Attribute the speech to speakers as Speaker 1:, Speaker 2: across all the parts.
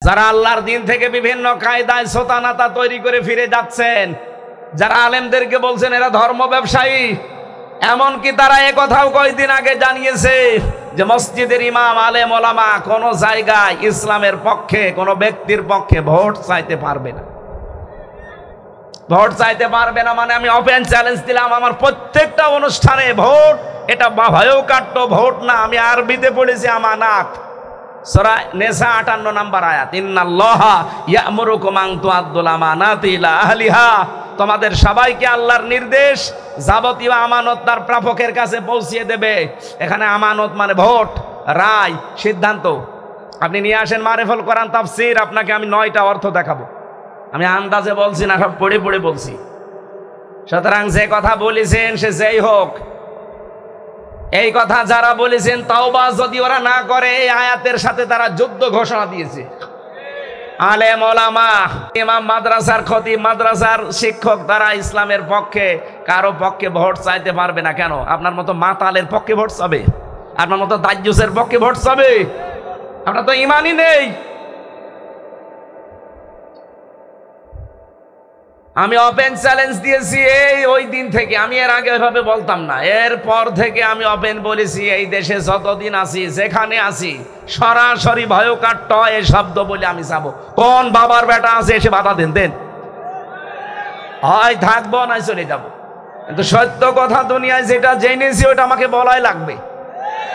Speaker 1: যারা আল্লাহর দিন থেকে বিভিন্ন কায়দায় সোতানাতা তৈরি করে ফিরে যাচ্ছেন, যারা আলেমদেরকে বলছেন এরা ধর্ম ব্যবসায়ী, এমনকি তারা একথাও কয়েকদিন আগে জানিয়েছে যে মসজিদের ইমাম আলেম ওলামা কোন জায়গায় ইসলামের পক্ষে কোন ব্যক্তির পক্ষে ভোট চাইতে পারবে না। ভোট চাইতে পারবে না মানে আমি ওপেন চ্যালেঞ্জ দিলাম, আমার প্রত্যেকটা অনুষ্ঠানে ভোট, এটা ভয়ও কাট্য ভোট না, আমি আরবিতে পড়েছি আমানাত, সূরা নিসা 58 নম্বর আয়াত, ইন্নাল্লাহা ইয়া'মুরুকুম আন তুআদ্দুল আমানাতি ইলা আহলিহা, তোমাদের সবাইকে আল্লাহর নির্দেশ যাবতীয় আমানত তার প্রাপকের কাছে পৌঁছিয়ে দেবে। এখানে আমানত মানে ভোট, রায়, সিদ্ধান্ত। আপনি নিয়ে আসেন মারিফুল কোরআন তাফসীর, আপনাকে আমি 9টা অর্থ দেখাবো, আমি আন্দাজে বলছি না, সব পড়ে পড়ে বলছি। সুতরাং যে কথা বলেছেন সে যেই হোক, এই কথা যারা বলেছেন তাওবা যদি ওরা না করে, এই আয়াতের সাথে তারা যুদ্ধ ঘোষণা দিয়েছে। আলেম ওলামা, ইমাম মাদ্রাসার খতিব, মাদ্রাসার শিক্ষক, তারা ইসলামের পক্ষে কারো পক্ষে ভোট চাইতে পারবে না। কেন? আপনার মতো মাতালের পক্ষে ভোট চাবে? আপনার মতো দাজ্জুসের পক্ষে ভোট চাবে? আপনার তো ইমানই নেই। আমি ওপেন চ্যালেঞ্জ দিয়েছি ওই দিন থেকে, আমি এর আগে এভাবে বলতাম না, এরপর থেকে আমি ওপেন বলেছি, এই দেশে যতদিন আছি, যেখানে আছি, সরাসরি ভয়কাট্য এই শব্দ বলে আমি যাবো। কোন বাবার বেটা আছে এসে বাধা দেন, হয় থাকবো নাই চলে যাব। কিন্তু সত্য কথা দুনিয়ায় যেটা জেনেছি ওটা আমাকে বলাই লাগবে।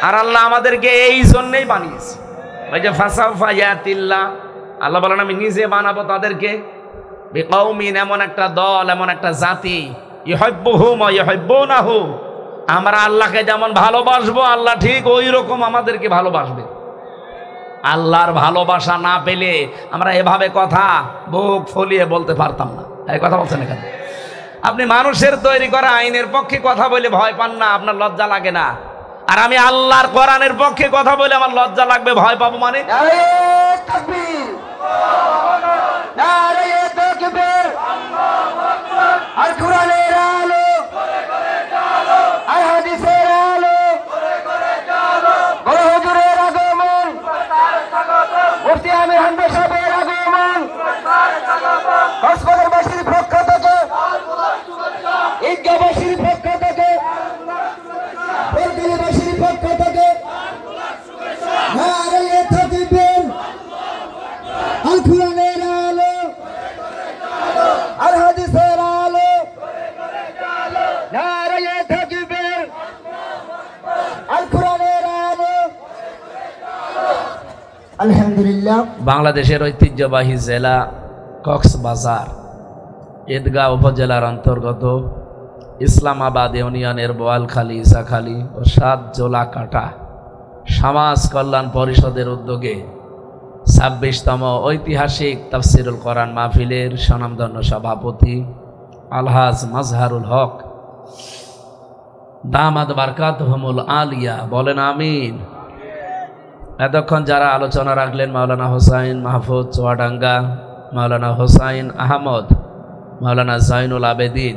Speaker 1: আর আল্লাহ আমাদেরকে এই জন্যই বানিয়েছে। ওই যে ফাসাউফা ইয়াতিল্লাহ, আল্লাহ বলেন আমি নিজে বানাবো তাদেরকে, বিকৌমিন, এমন একটা দল, এমন একটা জাতি, ইউহিব্বুহুম ওয়া ইউহিব্বুনাহু, আমরা আল্লাহকে যেমন ভালোবাসবো আল্লাহ ঠিক ওই রকম আমাদেরকে ভালোবাসবে। আল্লাহর ভালোবাসা না পেলে আমরা এভাবে কথা বুক ফলিয়ে বলতে পারতাম না। এই কথা বলছেন এখানে আপনি মানুষের তৈরি করা আইনের পক্ষে কথা বলে ভয় পান না, আপনার লজ্জা লাগে না। আর আমি আল্লাহর কোরআনের পক্ষে কথা বলে আমার লজ্জা লাগবে, ভয় পাবো মানে?
Speaker 2: আর কোরআনের আলো, আর হাদিসের আলো, বড় হুজুরের আগমন, মুফতি আমির হামজা সাহেবের আগমন, কক্সবাজারবাসীর পক্ষ থেকে, ঈদগাহবাসীর পক্ষ থেকে, বরগুনাবাসীর পক্ষ থেকে নারায়ে তাকবীর, আল কোরআনের আলো, আর হাদিসের আলো, নারায়ে তাকবীর, আল কোরআনের আলো। আলহামদুলিল্লাহ।
Speaker 1: বাংলাদেশের ঐতিহ্যবাহী জেলা কক্সবাজার ঈদগাহ উপজেলার অন্তর্গত ইসলামাবাদ ইউনিয়নের বোয়ালখালী, ইসাখালী ও 7 জোলাকাটা সমাজ কল্যাণ পরিষদের উদ্যোগে 26তম ঐতিহাসিক তাফসিরুল কোরআন মাহফিলের স্বনামধন্য সভাপতি আলহাজ মাজহারুল হক দামাদ বারকাতুহুমুল আলিয়া বলেন আমিন। এতক্ষণ যারা আলোচনা রাখলেন মাওলানা হোসাইন মাহফুজ চুয়াডাঙ্গা, মাওলানা হোসাইন আহমদ, মাওলানা জাইনুল আবেদিন,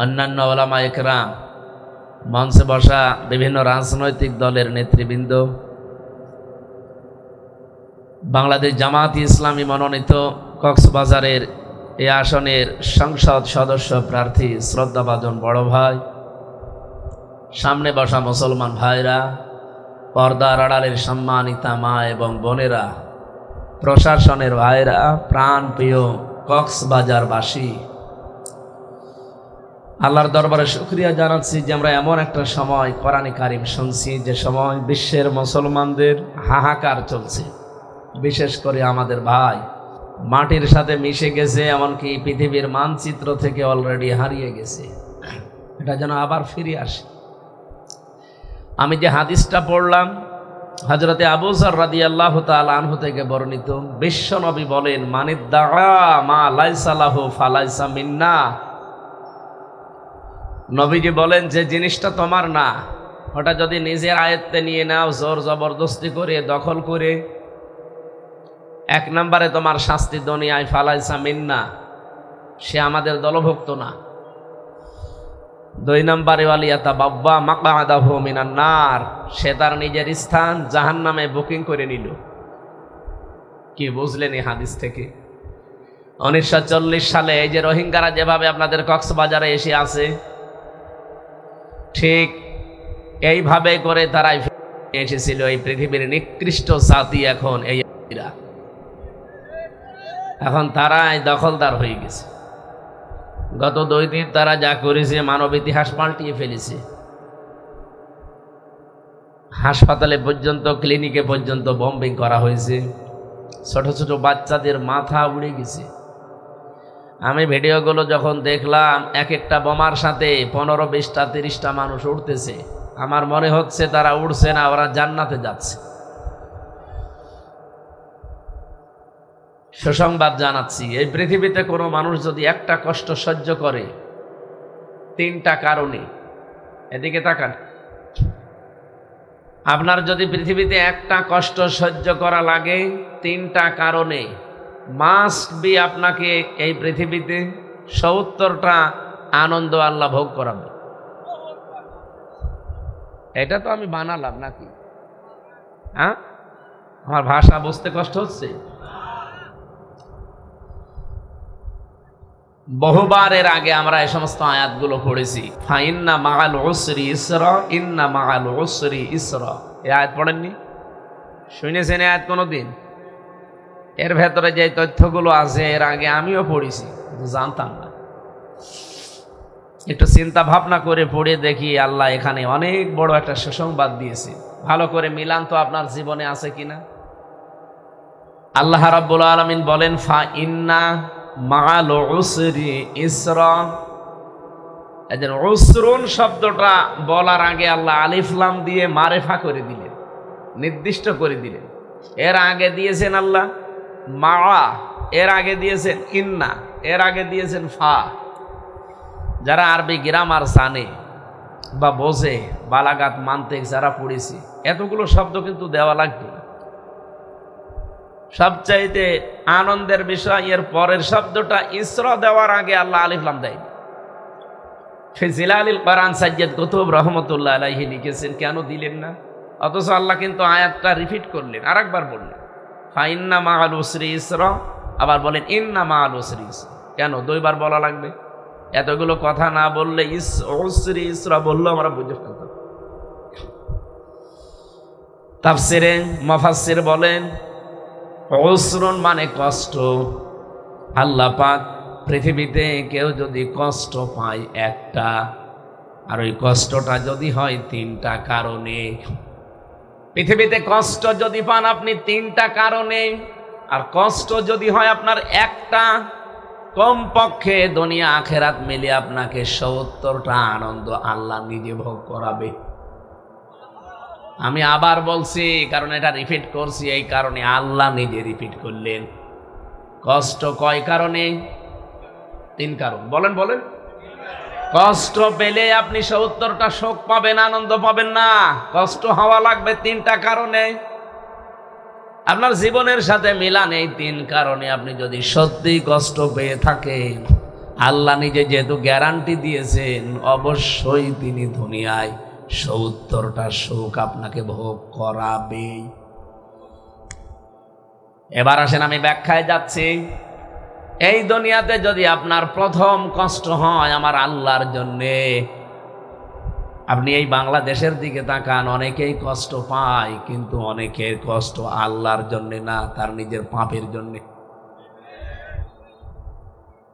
Speaker 1: অন্যান্য ওলামা একরাম, মঞ্চে বসা বিভিন্ন রাজনৈতিক দলের নেতৃবৃন্দ, বাংলাদেশ জামাত ইসলামী মনোনীত কক্সবাজারের এই আসনের সংসদ সদস্য প্রার্থী শ্রদ্ধাভাজন বড় ভাই, সামনে বসা মুসলমান ভাইরা, পর্দার আড়ালের সম্মানিতা মা এবং বোনেরা, প্রশাসনের ভাইরা, প্রাণ প্রিয় কক্সবাজারবাসী, আল্লাহর দরবারে শুকরিয়া জানাচ্ছি যে আমরা এমন একটা সময় কোরআনে কারিম শুনছি যে সময় বিশ্বের মুসলমানদের হাহাকার চলছে। বিশেষ করে আমাদের ভাই মাটির সাথে মিশে গেছে, এমনকি পৃথিবীর মানচিত্র থেকে অলরেডি হারিয়ে গেছে। এটা যেন আবার ফিরে আসে। আমি যে হাদিসটা পড়লাম হযরতে আবু যর রাদিয়াল্লাহু তাআলা আনহু থেকে বর্ণিত, বিশ্বনবী বলেন মানিদ্দাআ মা লাইসা লাহু ফালাইসা মিন্না। নবীজি বলেন যে জিনিসটা তোমার না, ওটা যদি নিজের আয়ত্তে নিয়ে নাও, জোর জবরদস্তি করে, দখল করে, 1 নম্বরে তোমার শাস্তি দুনিয়ায়, ফালাইসা মিন্না, সে আমাদের দলভুক্ত না। 2 নম্বরে ওয়ালিয়াতা বাব্বা মাকআদাহু মিনান নার, সে তার নিজের স্থান জাহান্নামে বুকিং করে নিল। কি বুঝলেন এই হাদিস থেকে? 1940 সালে এই যে রোহিঙ্গারা যেভাবে আপনাদের কক্সবাজারে এসে আছে, ঠিক এইভাবে করে তারাই এসেছিল। এই পৃথিবীর নিকৃষ্ট জাতি এখন এই এখন তারাই দখলদার হয়ে গেছে। গত 2 দিন তারা যা করেছে মানব ইতিহাস পাল্টিয়ে ফেলেছে। হাসপাতালে পর্যন্ত, ক্লিনিকে পর্যন্ত বম্বিং করা হয়েছে। ছোট ছোট বাচ্চাদের মাথা উড়ে গেছে। আমি ভিডিওগুলো যখন দেখলাম, এক একটা বোমার সাথে 15, 20টা, 30টা মানুষ উঠতেছে। আমার মনে হচ্ছে তারা উড়ছে না, ওরা জান্নাতে যাচ্ছে। সুসংবাদ জানাচ্ছি, এই পৃথিবীতে কোনো মানুষ যদি একটা কষ্ট সহ্য করে 3টা কারণে, এদিকে তাকান, আপনার যদি পৃথিবীতে একটা কষ্ট সহ্য করা লাগে 3টা কারণে, মাস্ট বি আপনাকে এই পৃথিবীতে 70টা আনন্দ আল্লাহ ভোগ করাবে। এটা তো আমি বানালাম নাকি? হ্যাঁ, আমার ভাষা বুঝতে কষ্ট হচ্ছে। বহুবার এর আগে আমরা এই সমস্ত আয়াতগুলো পড়েছি। ফাইন্না মাআল উসরি ইসরা, ইন্না মাআল উসরি ইসরা। এই আয়াত পড়েননি? শুনেছেন এই আয়াত কোনোদিন? এর ভেতরে যে তথ্যগুলো আছে এর আগে আমিও পড়েছি, জানতাম না। একটু চিন্তা ভাবনা করে পড়ে দেখি আল্লাহ এখানে অনেক বড় একটা সুসংবাদ দিয়েছে। ভালো করে মিলান তো আপনার জীবনে আছে কিনা। আল্লাহ রাব্বুল আলামিন বলেন ফাইন্না মাআল উসরি ইসরা। এদের উসরুন শব্দটা বলার আগে আল্লাহ আলিফ লাম দিয়ে মারেফা করে দিলেন, নির্দিষ্ট করে দিলেন। এর আগে দিয়েছেন আল্লাহ মা, এর আগে দিয়েছেন ইন্না, এর আগে দিয়েছেন ফা। যারা আরবি গ্রামার জানে বা বোঝে, বালাগাত মানতিক যারা পড়েছি, এতগুলো শব্দ কিন্তু দেওয়া লাগবে না। সবচাইতে আনন্দের বিষয় এর পরের শব্দটা ইসরা দেওয়ার আগে আল্লাহ আলিফ লাম দেয়। ফিজিলালিল কোরআন সাজ্জাদ কুতুব রহমতুল্লাহ আলাইহি লিখেছেন, কেন দিলেন না? অথচ আল্লাহ কিন্তু আয়াতটা রিপিট করলেন, আরেকবার বললেন ফাইন্না মাআল উসরি ইসরা, আবার বলেন ইন্না মাআল উসরি ইসরা। কেন 2বার বলা লাগবে? এতগুলো কথা না বললে উসরি ইসরা বললেও আমরা বুঝে ফেলতাম। তাফসিরে মুফাসসির বলেন উসরুন মানে কষ্ট। আল্লাহ পাক পৃথিবীতে কেউ যদি কষ্ট পায় একটা, আর ওই কষ্টটা যদি হয় 3টা কারণে, পৃথিবীতে কষ্ট যদি পান আপনি 3টা কারণে, আর কষ্ট যদি হয় আপনার একটা, কমপক্ষে দুনিয়া আখেরাত মিলে আপনাকে 70টা আনন্দ আল্লাহ নিজে ভোগ করাবে। আমি আবার বলছি, কারণ এটা রিপিট করছি এই কারণে, আল্লাহ নিজে রিপিট করলেন। কষ্ট কয় কারণে? 3 কারণ। বলেন বলেন। কষ্ট পেলে আপনি 70টা সুখ পাবেন, আনন্দ পাবেন না। কষ্ট হওয়া লাগবে 3টা কারণে। আপনার জীবনের সাথে মিলান এই 3 কারণে। আপনি যদি সত্যি কষ্ট পেয়ে থাকেন, আল্লাহ নিজে যেহেতু গ্যারান্টি দিয়েছেন, অবশ্যই তিনি দুনিয়ায় 70টা সুখ আপনাকে ভোগ করাবে। এবার আসেন আমি ব্যাখ্যায় যাচ্ছি। এই দুনিয়াতে যদি আপনার প্রথম কষ্ট হয় আমার আল্লাহর জন্যে, আপনি এই বাংলাদেশের দিকে তাকান, অনেকেই কষ্ট পায়, কিন্তু অনেকের কষ্ট আল্লাহর জন্যে না, তার নিজের পাপের জন্যে।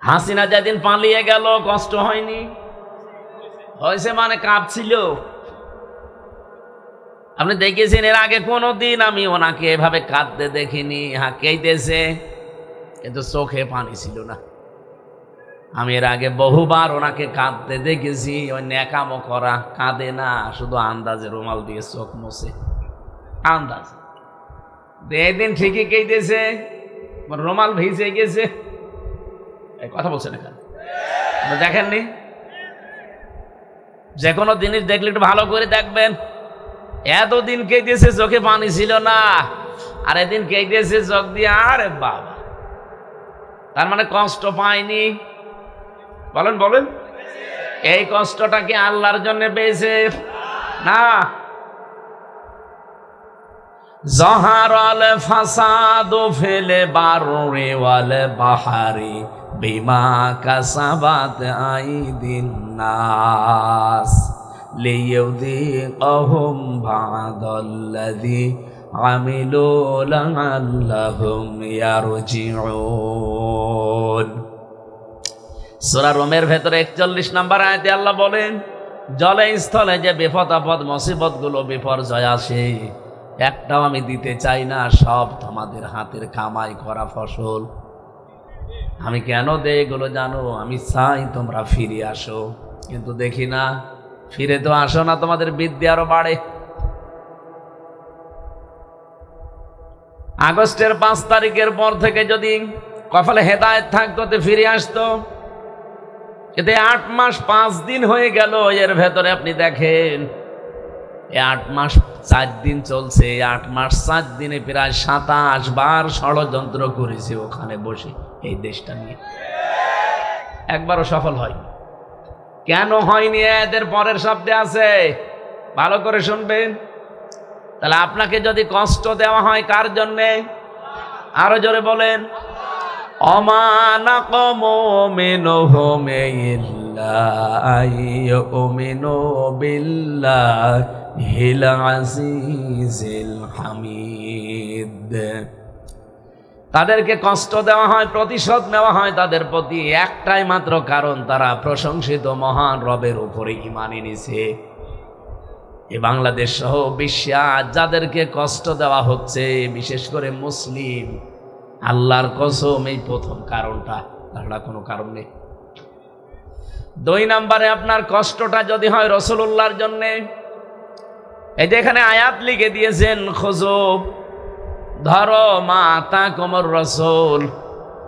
Speaker 1: হাসিনা যেদিন পালিয়ে গেল কষ্ট হয়নি? হয়েছে, মানে কাঁদছিল। আপনি দেখেছেন এর আগে কোনোদিন আমি ওনাকে এভাবে কাঁদতে দেখিনি। হ্যাঁ, কেঁদেছে, কিন্তু চোখে পানি ছিল না। আমি এর আগে বহুবার ওনাকে কাঁদতে দেখেছি। ওই ন্যাকামো করা, কাঁদে না, শুধু আন্দাজে রুমাল দিয়ে চোখ মোছে, আন্দাজ। এদিন ঠিকই কেঁদেছে, রুমাল ভিজে গেছে। কথা বলছে না, কেন দেখেননি? যে কোনো জিনিস দেখলে একটু ভালো করে দেখবেন। এতদিন কেঁদেছে, চোখে পানি ছিল না, আর এদিন কেঁদেছে চোখ দিয়ে। আরে বাবা, তার মানে কষ্ট পায়নি। বলেন বলেন, এই কষ্টটা কি আল্লাহর জন্য পেয়েছে? না। জহারাল ফাসাদু ফিল বাররি ওয়াল বাহরি বিমা কাসাবাত আইদিন নাস লিইয়ুযীকাহুম বা'দাল্লাযী আমিলু লাআল্লাহুম ইয়ারজিউন। সূরা রোমের ভেতরে 41 নম্বর আয়াতে আল্লাহ বলেন, জলে স্থলে যে বিপদ আপদ মুসিবতগুলো বিপর্যয় আসে, একটাও আমি দিতে চাই না, সব তোমাদের হাতের কামাই করা ফসল। আমি কেন দেই এগুলো জানো? আমি চাই তোমরা ফিরে আসো, কিন্তু দেখি না, ফিরে তো আসো না, তোমাদের বিদ্যা আরো বাড়ে। আগস্টের 5 তারিখের পর থেকে যদি কপালে হেদায়েত থাকতো তো ফিরে আসতো। এতে 8 মাস 5 দিন হয়ে গেল, এর ভেতরে আপনি দেখেন 8 মাস 4 দিন চলছে। 8 মাস 4 দিনে প্রায় 27 বার ষড়যন্ত্র করেছে ওখানে বসে এই দেশটা নিয়ে, একবারও সফল হয়নি। কেন হয়নি? এদের পরের শব্দে আছে, ভালো করে শুনবেন। তাহলে আপনাকে যদি কষ্ট দেওয়া হয় কার জন্যে? আরো জোরে বলেন। ওমা নাকমু মিনহুম ইল্লা আইয়ুমিনু বিল্লাহিল আজিজিল হামিদ। তাদেরকে কষ্ট দেওয়া হয়, প্রতিশোধ নেওয়া হয় তাদের প্রতি, একটাই মাত্র কারণ, তারা প্রশংসিত মহান রবের উপরে ঈমান এনেছে। এই বাংলাদেশ সহ বিশ্বে যাদেরকে কষ্ট দেওয়া হচ্ছে, বিশেষ করে মুসলিম, আল্লাহর কসম এই প্রথম কারণটা, তাছাড়া কোনো কারণ নেই। 2 নম্বরে আপনার কষ্টটা যদি হয় রাসূলুল্লাহর জন্য, এই যে এখানে আয়াত লিখে দিয়েছেন, খুযুব, ধরো, মা আতাকুমুর রাসূল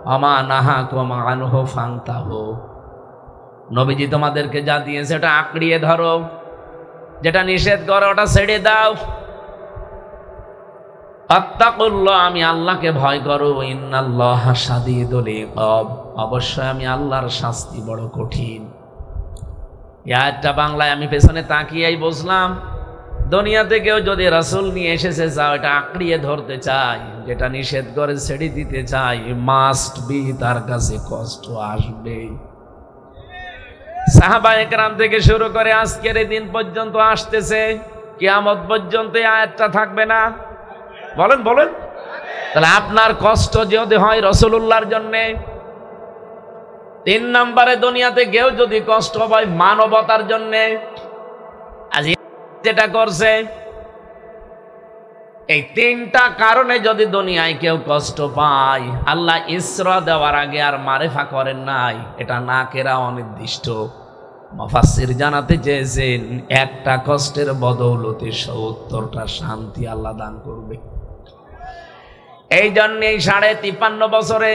Speaker 1: ওয়া নাহাকুম আনহু ফান্তাহু। নবীজি তোমাদেরকে যা দিয়েছে এটা আঁকড়িয়ে ধরো, যেটা নিষেধ করো ওটা ছেড়ে দাও। আত্তাকুল্লাহ, আমি আল্লাহকে ভয় করো। ইন্নাল্লাহা শাদীদুল ইকাব, অবশ্যই আমি আল্লাহর শাস্তি বড় কঠিন। এই আয়াতটা বাংলায় আমি পেছনে তাকিয়েই বুঝলাম, দুনিয়াতে কেউ যদি রাসূল নিয়ে এসেছে, যাও এটা আঁকড়িয়ে ধরতে চাই, যেটা নিষেধ করে ছেড়ে দিতে চাই, মাস্ট বি, তার কাছে কষ্ট আসবেই। সাহাবায়ে কেরাম থেকে শুরু করে আজকের এই দিন পর্যন্ত আসতেছে, কিয়ামত পর্যন্ত এই আয়াতটা থাকবে না? বলেন বলেন। তাহলে আপনার কষ্ট যদি হয় রাসূলুল্লাহর জন্যে। 3 নম্বরে, দুনিয়াতে কেউ যদি কষ্ট পায় মানবতার জন্যে। আজ যেটা করছে, এই 3টা কারণে যদি দুনিয়ায় কেউ কষ্ট পায়, আল্লাহ ইসরা দেওয়ার আগে আর মারেফা করেন নাই, এটা না কেরা অনির্দিষ্ট। মুফাসসির জানাতে চেয়েছেন, একটা কষ্টের বদৌলতে 70টা শান্তি আল্লাহ দান করবে। এই জন্যেই 53.5 বছরে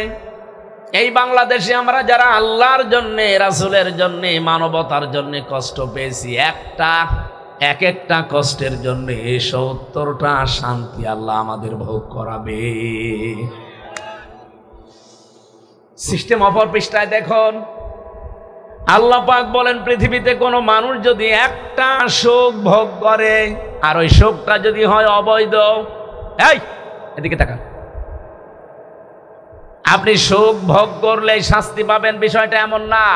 Speaker 1: এই বাংলাদেশে আমরা যারা আল্লাহর জন্যে, রাসূলের জন্যে, মানবতার জন্যে কষ্ট পেয়েছি, এক একটা কষ্টের জন্য 70টা শান্তি আল্লাহ আমাদের ভোগ করাবে। সিস্টেম অপর পৃষ্ঠায় দেখুন, আল্লাহ পাক বলেন, পৃথিবীতে কোনো মানুষ যদি একটা সুখ ভোগ করে, আর ওই সুখটা যদি হয় অবৈধ, এই এদিকে তাকান, আপনি সুখ ভোগ করলে শাস্তি পাবেন, বিষয়টা এমন না।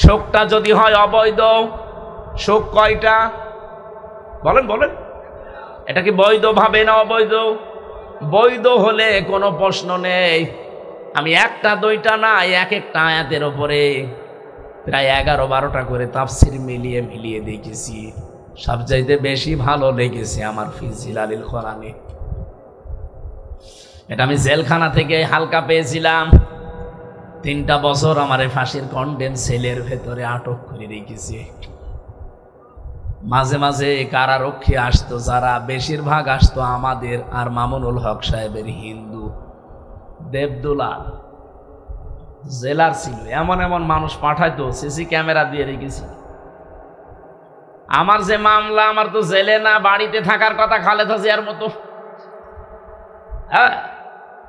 Speaker 1: সুখটা যদি হয় অবৈধ, সুখ কয়টা? বলেন বলেন। এটা কি বৈধ ভাবে না অবৈধ? বৈধ হলে কোনো প্রশ্ন নেই। আমি 1টা 2টা না, এক একটা আয়াতের উপরে প্রায় 11-12টা করে তাফসীর মিলিয়ে দেখেছি। সবচাইতে বেশি ভালো লেগেছে আমার ফি জিলালিল কোরআনে। এটা আমি জেলখানা থেকে হালকা পেয়েছিলাম। 3টা বছর আমার ফাঁসির কন্ডেম সেলের ভেতরে আটক করে রেখেছে। মাঝে মাঝে কারারক্ষী আসতো, যারা বেশিরভাগ আসতো আমাদের আর মামুনুল হক সাহেবের হিন্দু দেবদুলাল জেলার ছিল। এমন এমন মানুষ পাঠাইতো, সিসি ক্যামেরা দিয়ে রেখেছিল। আমার যে মামলা, আমার তো জেলে না, বাড়িতে থাকার কথা খালেদা জিয়ার মতো। হ্যাঁ,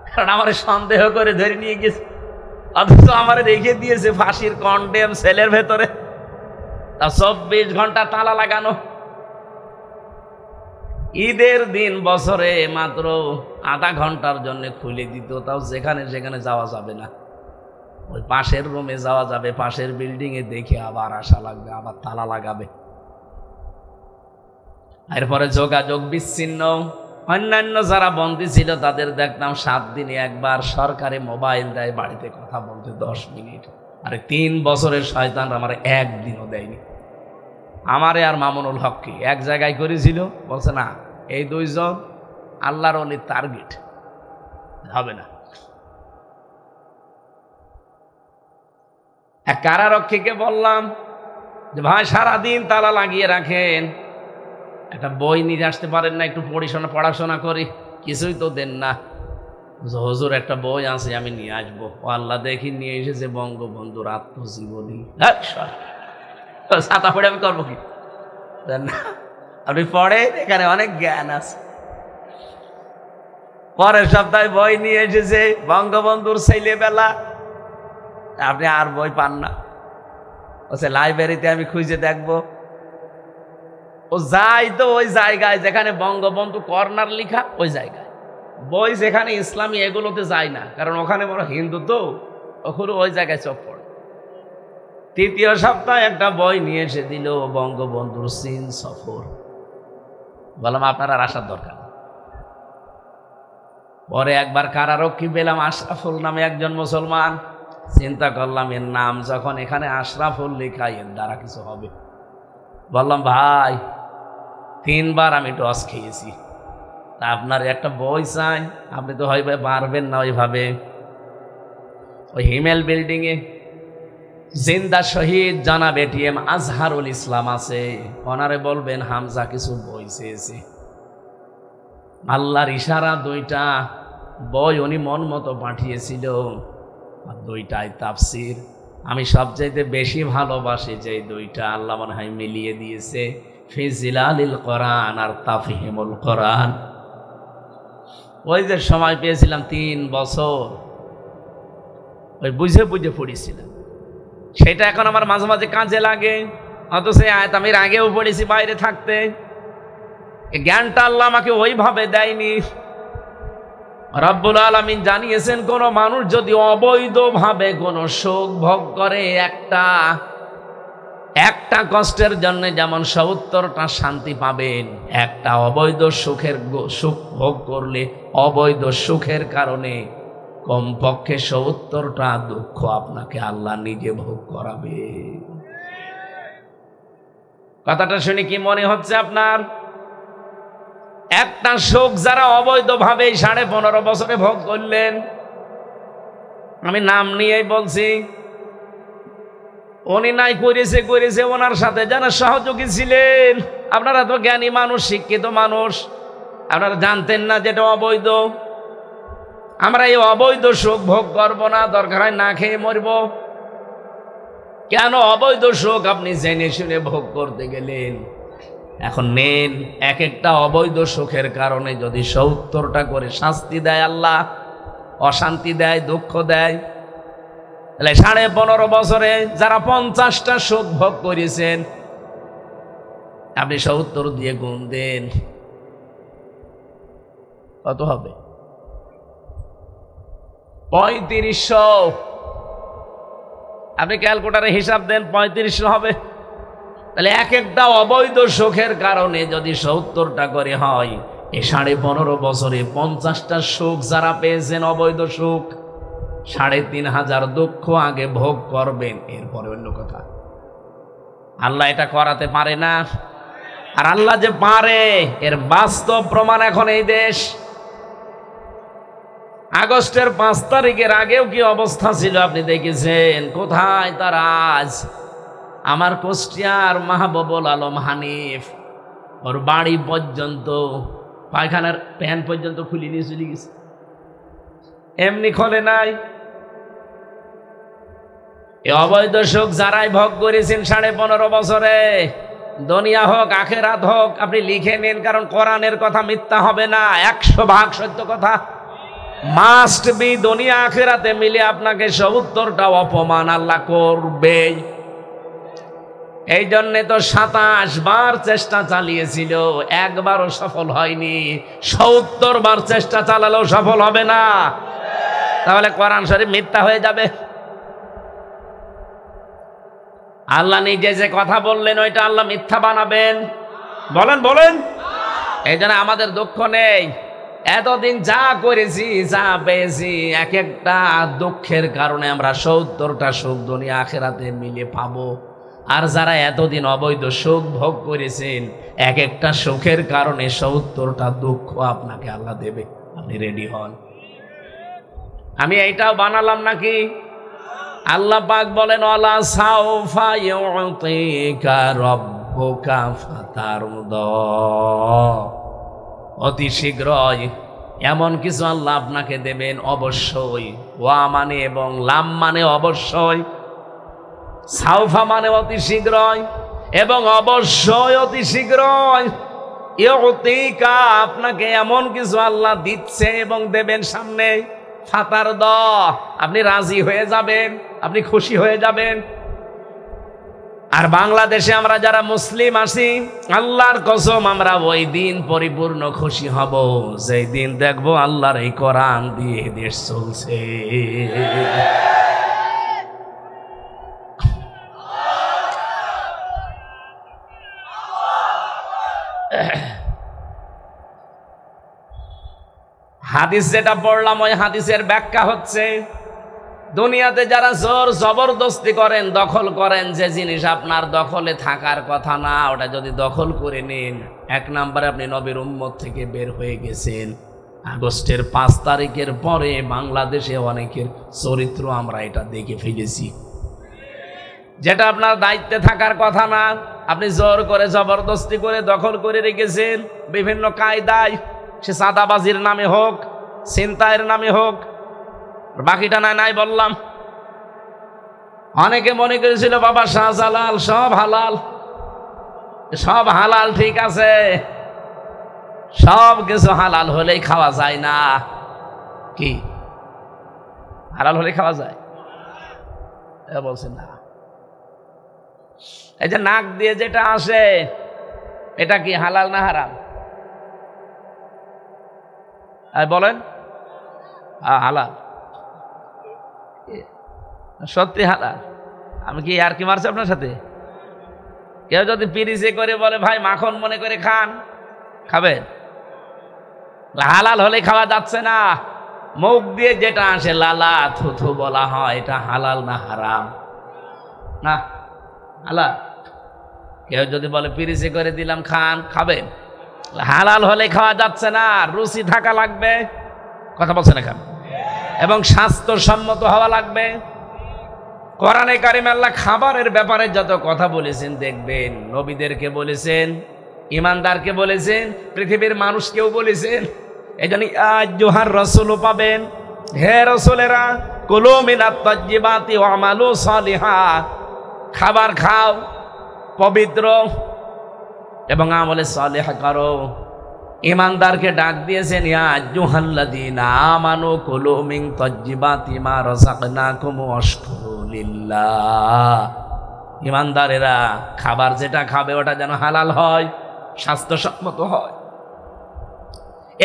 Speaker 1: কারণ আমার সন্দেহ করে ধরে নিয়ে গেছে, অথচ আমার রেখে দিয়েছে ফাঁসির কন্ডেম সেলের ভেতরে, তা 24 ঘন্টা তালা লাগানো। ঈদের দিন বছরে মাত্র আধা ঘন্টার জন্য খুলে দিত, তাও যেখানে সেখানে যাওয়া যাবে না। ওই পাশের রুমে যাওয়া যাবে, পাশের বিল্ডিং এ দেখে আবার আসা লাগবে, আবার তালা লাগাবে। এরপরে যোগাযোগ বিচ্ছিন্ন। অন্যান্য যারা বন্দী ছিল তাদের দেখতাম 7 দিনে একবার সরকারি মোবাইল দেয়, বাড়িতে কথা বলতে 10 মিনিট। আরে 3 বছরের শয়তান আমার একদিনও দেয়নি। আমারে আর মামুনুল হককে এক জায়গায় করেছিল, বলছে না এই 2 জন আল্লাহর ওলির টার্গেট, হবে না। এক কারারক্ষীকে বললাম যে ভাই সারাদিন তালা লাগিয়ে রাখেন, একটা বই নিয়ে আসতে পারেন না, একটু পড়াশোনা করি, কিছুই তো দেন না। হুজুর একটা বই আছে আমি নিয়ে আসবো। ও আল্লাহ দেখি নিয়ে এসেছে বঙ্গবন্ধুর আত্মজীবনী। ছাতা পড়ে আমি করবো কি? আপনি পড়েন, এখানে অনেক জ্ঞান আছে। পরের সপ্তাহে বই নিয়ে এসেছে বঙ্গবন্ধুর ছেলেবেলা। আপনি আর বই পান না। বলছে লাইব্রেরিতে আমি খুঁজে দেখবো। ও যাই তো ওই জায়গায় যেখানে বঙ্গবন্ধু কর্নার লেখা, ওই জায়গায় বই যেখানে ইসলামী এগুলোতে যায় না, কারণ ওখানে বড় হিন্দু তো, ওখানে ওই জায়গায় চোখ পড়ে। 3য় সপ্তাহে একটা বই নিয়ে এসে দিল, বঙ্গবন্ধুর চীন সফর। বললাম আপনার আর আসার দরকার। পরে একবার কারারক্ষী পেলাম, আশরাফুল নামে একজন মুসলমান। চিন্তা করলাম এর নাম যখন এখানে আশরাফুল লেখা, এর দ্বারা কিছু হবে। বললাম ভাই 3 বার আমি টস খেয়েছি, তা আপনার একটা বই চাই, আপনি তো হয় পারবেন না ওইভাবে। ওই হিমেল বিল্ডিং এ জিন্দা শহীদ জানাব এটিএম আজহারুল ইসলাম আছে, ওনারে বলবেন হামজা কিছু বই চেয়েছে। আল্লাহর ইশারা 2টা বই উনি মন মতো পাঠিয়েছিল, আর 2টাই তাফসির। আমি সবচাইতে বেশি ভালোবাসি যে 2টা আল্লাহ মনে হয় মিলিয়ে দিয়েছে, ফি জিলালিল কোরআন আর তাফহিমুল কোরআন। ওই যে সময় পেয়েছিলাম 3 বছর, ওই বুঝে বুঝে পড়েছিলাম, সেটা এখন আমার মাঝে মাঝে কাজে লাগে। অথচ আয়াত আমি আগেও পড়েছি বাইরে থাকতে, এই জ্ঞানটা আল্লাহ আমাকে ওইভাবে দেয়নি। রব্বুল আলামিন জানিয়েছেন কোন মানুষ যদি অবৈধভাবে কোন সুখ ভোগ করে, একটা কষ্টের জন্য যেমন 70টা শান্তি পাবেন, একটা অবৈধ সুখ ভোগ করলে অবৈধ সুখের কারণে কমপক্ষে 70টা দুঃখ আপনাকে আল্লাহ নিজে ভোগ করাবে। কথাটা শুনে কি মনে হচ্ছে আপনার? একটা সুখ যারা অবৈধভাবে 15.5 বছরে ভোগ করলেন, আমি নাম নিয়েই বলছি, উনি নাই করেছে ওনার সাথে যারা সহযোগী ছিলেন। আপনারা তো জ্ঞানী মানুষ, শিক্ষিত মানুষ, আপনারা জানতেন না যেটা অবৈধ। আমরা এই অবৈধ সুখ ভোগ করব না, দরকার হয় না খেয়ে মরব। কেন অবৈধ সুখ আপনি জেনে শুনে ভোগ করতে গেলেন? এখন নেন, এক একটা অবৈধ সুখের কারণে যদি 70টা করে শাস্তি দেয় আল্লাহ, অশান্তি দেয়, দুঃখ দেয়, তাহলে 15.5 বছরে যারা 50টা সুখ ভোগ করেছেন, আপনি 70 দিয়ে গুণ দেন, কত হবে? 3500। আপনি ক্যালকুলেটরে হিসাব দেন, 3500 হবে। তাহলে এক একটা অবৈধ সুখের কারণে যদি 70টা করে হয়, এই 15.5 বছরে 50টা সুখ যারা পেয়েছেন অবৈধ সুখ, 3500 দুঃখ আগে ভোগ করবেন, এরপরে অন্য কথা। আল্লাহ এটা করাতে পারে না, আর আল্লাহ যে পারে এর বাস্তব প্রমাণ এখন এই দেশ। আগস্টের 5 তারিখের আগেও কি অবস্থা ছিল আপনি দেখেছেন? কোথায় তারা আজ? আমার কুষ্টিয়ার মাহবুবুল আলম হানিফ, ওর বাড়ি পর্যন্ত পায়খানার প্যান পর্যন্ত খুলে নিয়ে চলে গেছে, এমনি খোলে নাই। এই অবৈধ সুখ যারাই ভোগ করেছেন 15.5 বছরে, দুনিয়া হোক আখেরাত হোক, আপনি লিখে নিন, কারণ কোরআনের কথা মিথ্যা হবে না, 100% সত্য কথা। মাস্ট বি, দুনিয়া আখেরাতে মিলে আপনাকে 70টা অপমান আল্লাহ করবে। এই জন্যে তো 27 বার চেষ্টা চালিয়েছিল, একবারও সফল হয়নি। 70 বার চেষ্টা চালালেও সফল হবে না। তাহলে কোরআন শরীফ মিথ্যা হয়ে যাবে। আল্লাহ নিজে যে কথা বললেন ওইটা আল্লাহ মিথ্যা বানাবেন? বলেন বলেন। এই জন্য আমাদের দুঃখ নেই। এতদিন যা করেছি, যা পেয়েছি, এক একটা দুঃখের কারণে আমরা 70টা সুখ দুনিয়া আখিরাতে মিলে পাবো। আর যারা এতদিন অবৈধ সুখ ভোগ করেছেন, এক একটা সুখের কারণে 70টা দুঃখ আপনাকে আল্লাহ দেবে। আপনি রেডি হন। আমি এইটাও বানালাম নাকি? আল্লাহ পাক বলেন ওয়ালা সাউফা ইউতিকা রাব্বুকা ফাতারদা, অতি শীঘ্রই এমন কিছু আল্লাহ আপনাকে দেবেন অবশ্যই। ওয়া মানে এবং লাম মানে অবশ্যই, সাউফা মানে অতি শীঘ্রই এবং অবশ্যই অতি শীঘ্রই। ইউতিকা আপনাকে এমন কিছু আল্লাহ দিচ্ছে এবং দেবেন সামনে। ফাতারদা আপনি রাজি হয়ে যাবেন, আপনি খুশি হয়ে যাবেন। আর বাংলাদেশে আমরা যারা মুসলিম আছি, আল্লাহর কসম আমরা ওই দিন পরিপূর্ণ খুশি হব যেই দিন দেখবো আল্লাহর এই কোরআন দিয়ে দেশ চলছে। হাদিস যেটা পড়লাম ওই হাদিসের ব্যাখ্যা হচ্ছে, দুনিয়াতে যারা জোর জবরদস্তি করেন, দখল করেন, যে জিনিস আপনার দখলে থাকার কথা না, ওটা যদি দখল করে নিন, 1 নম্বরে আপনি নবীর উম্মত থেকে বের হয়ে গেছেন। আগস্টের 5 তারিখের পরে বাংলাদেশে অনেকের চরিত্র আমরা এটা দেখে ফেলেছি। যেটা আপনার দায়িত্বে থাকার কথা না, আপনি জোর করে জবরদস্তি করে দখল করে রেখেছেন বিভিন্ন কায়দায়। সে চাঁদাবাজির নামে হোক, ছিনতাইয়ের নামে হোক, বাকিটা নাই বললাম। অনেকে মনে করেছিল বাবা শাহজালাল সব হালাল, সব হালাল, ঠিক আছে, সব কিছু হালাল হলেই খাওয়া যায় না। কি হালাল হলেই খাওয়া যায়? বলছেন না। এই যে নাক দিয়ে যেটা আসে, এটা কি হালাল না হারাম? বলেন। হালাল, সত্যি হালাল। আমি কি আর কি মারছি আপনার সাথে? কেউ যদি পিরিচে করে বলে ভাই মাখন মনে করে খান, খাবেন? হালাল হলে খাওয়া যাচ্ছে না। মুখ দিয়ে যেটা আসে লালা থুথু বলা হয়, এটা হালাল না হারাম? না, হালাল। কেউ যদি বলে পিরিচে করে দিলাম খান, খাবেন? হালাল হলে খাওয়া যাচ্ছে না, রুচি থাকা লাগবে। কথা বলছেন এখন? এবং স্বাস্থ্যসম্মত হওয়া লাগবে। কোরআনে কারিমে আল্লাহ খাবারের ব্যাপারে যত কথা বলেছেন দেখবেন, নবীদেরকে বলেছেন, ইমানদারকে বলেছেন, পৃথিবীর মানুষকেও বলেছেন। এই জন্য আইয়ুহার রাসূলও পাবেন, হে রাসূলেরা, কুলু মিনাত তাইয়্যিবাতি ওয়া আমালু সালিহা, খাবার খাও পবিত্র এবং আমলে সালেহ করো। ইমানদারকে ডাক দিয়েছেন, ইয়া আইয়ুহাল্লাযীনা আমানু কুলু মিন তাইয়্যিবাতি মা রাযাকনাকুম ওয়াশকুরু লিল্লাহ। ইমানদারেরা খাবার যেটা খাবে ওটা যেন হালাল হয়, স্বাস্থ্যসম্মত হয়।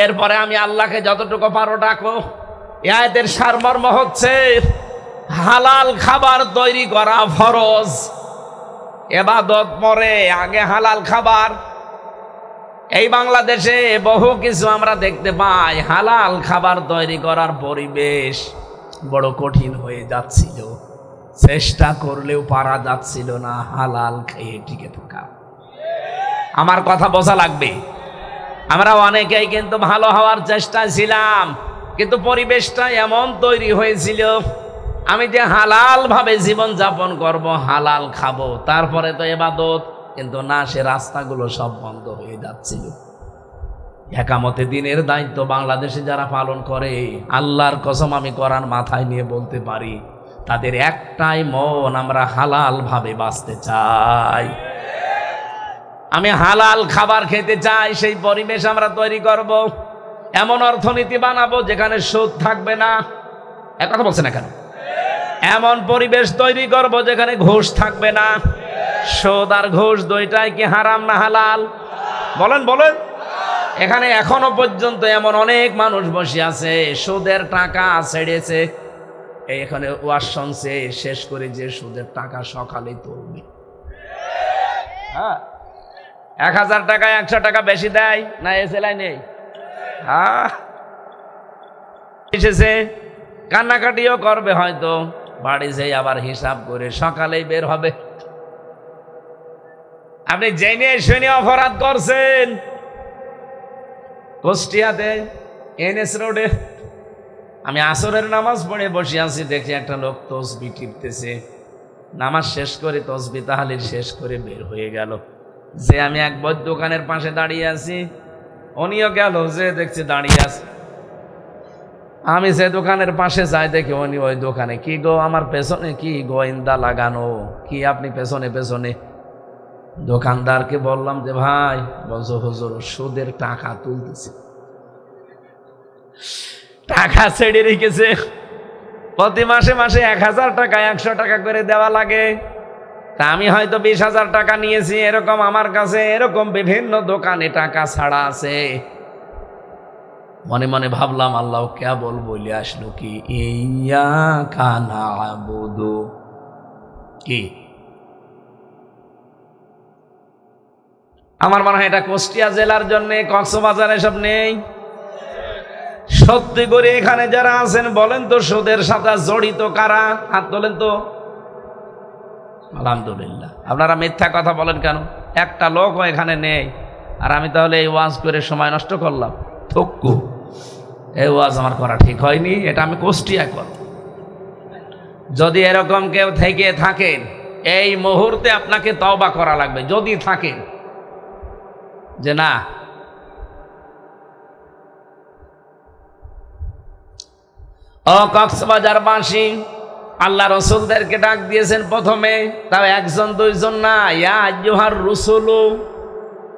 Speaker 1: এরপরে আমি আল্লাহকে যতটুকু পারো ডাকো। এই আয়াতের সারমর্ম হচ্ছে হালাল খাবার তৈরি করা ফরজ, ইবাদত পরে, আগে হালাল খাবার। এই বাংলাদেশে বহু কিছু আমরা দেখতে পাই, হালাল খাবার তৈরি করার পরিবেশ বড় কঠিন হয়ে যাচ্ছিল, চেষ্টা করলেও পারা যাচ্ছিল না হালাল খেয়ে টিকে থাকা। আমার কথা বোঝা লাগবে। আমরা অনেকেই কিন্তু ভালো হওয়ার চেষ্টায় ছিলাম, কিন্তু পরিবেশটা এমন তৈরি হয়েছিল, আমি যে হালাল ভাবে জীবন যাপন করব, হালাল খাবো, তারপরে তো ইবাদত, কিন্তু না, সে রাস্তাগুলো সব বন্ধ হয়ে যাচ্ছিল। একামতে দিনের দায়িত্ব বাংলাদেশে যারা পালন করে, আল্লাহর কসম আমি কোরআন মাথায় নিয়ে বলতে পারি, তাদের একটাই মন, আমরা হালাল ভাবে বাঁচতে চাই, আমি হালাল খাবার খেতে চাই। সেই পরিবেশ আমরা তৈরি করব, এমন অর্থনীতি বানাবো যেখানে সুদ থাকবে না। এক কথা বলছে না কেন? এমন পরিবেশ তৈরি করব যেখানে ঘুষ থাকবে না, সুদ আর ঘুষ দুইটাই কি হারাম না হালাল? বলেন বলেন। এখানে এখনো পর্যন্ত এমন অনেক মানুষ বসে আছে সুদের টাকা ছেড়েছে, এখানে ওয়াজ শুনছে, শেষ করে যে সুদের টাকা সকালে তুলবে। হ্যাঁ, 1000 টাকায় 100 টাকা বেশি দেয় না, এ জেলায় নেই। এসেছে, কান্নাকাটিও করবে হয়তো, বাড়ি যেয়ে আবার হিসাব করে সকালেই বের হবে। আপনি জেনে শুনে অপরাধ করছেন। কুষ্টিয়াতে এনএস রোডে আমি আসরের নামাজ পড়ে বসে আছি, দেখি একটা লোক তসবি টিপতেছে। নামাজ শেষ করে তসবি তাহলিল শেষ করে বের হয়ে গেল। যে আমি এক বড় দোকানের পাশে দাঁড়িয়ে আছি, উনিও গেল, যে দেখছি দাঁড়িয়ে আছে। আমি যে দোকানের পাশে যাই, দেখি উনি ওই দোকানে। কি গো, আমার পেছনে কি গোয়েন্দা লাগানো? কি আপনি পেছনে পেছনে? দোকানদারকে বললাম যে ভাই, বলছো হুজুর সুদের টাকা তুলতেছে, টাকা ছেড়ে রেখেছে, প্রতি মাসে মাসে 1000 টাকা 100 টাকা করে দেওয়া লাগে। তা আমি হয়তো 20,000 টাকা নিয়েছি, এরকম আমার কাছে এরকম বিভিন্ন দোকানে টাকা ছাড়া আছে। মনে মনে ভাবলাম আল্লাহ কেবল বলে আসলো কি, ইয়াকা না'বুদু। কি আমার মনে হয় এটা কুষ্টিয়া জেলার জন্য, কক্সবাজার এসব নেই। সত্যি করে এখানে যারা আছেন বলেন তো, সুদের সাথে জড়িত কারা? হাত তোলেন তো। আলহামদুলিল্লাহ। আপনারা মিথ্যা কথা বলেন কেন? একটা লোকও এখানে নেই, আর আমি তাহলে এই ওয়াজ করে সময় নষ্ট করলাম? থুক্কু, এই ওয়াজ আমার করা ঠিক হয়নি, এটা আমি কুষ্টিয়া করব। যদি এরকম কেউ থেকে থাকেন, এই মুহূর্তে আপনাকে তওবা করা লাগবে। যদি থাকেন যে না, ও কক্সবাজারবাসী, আল্লাহ রসুলদেরকে ডাক দিয়েছেন প্রথমে, তাও একজন দুইজন না, ইয়া আইয়ুহার রুসুলু,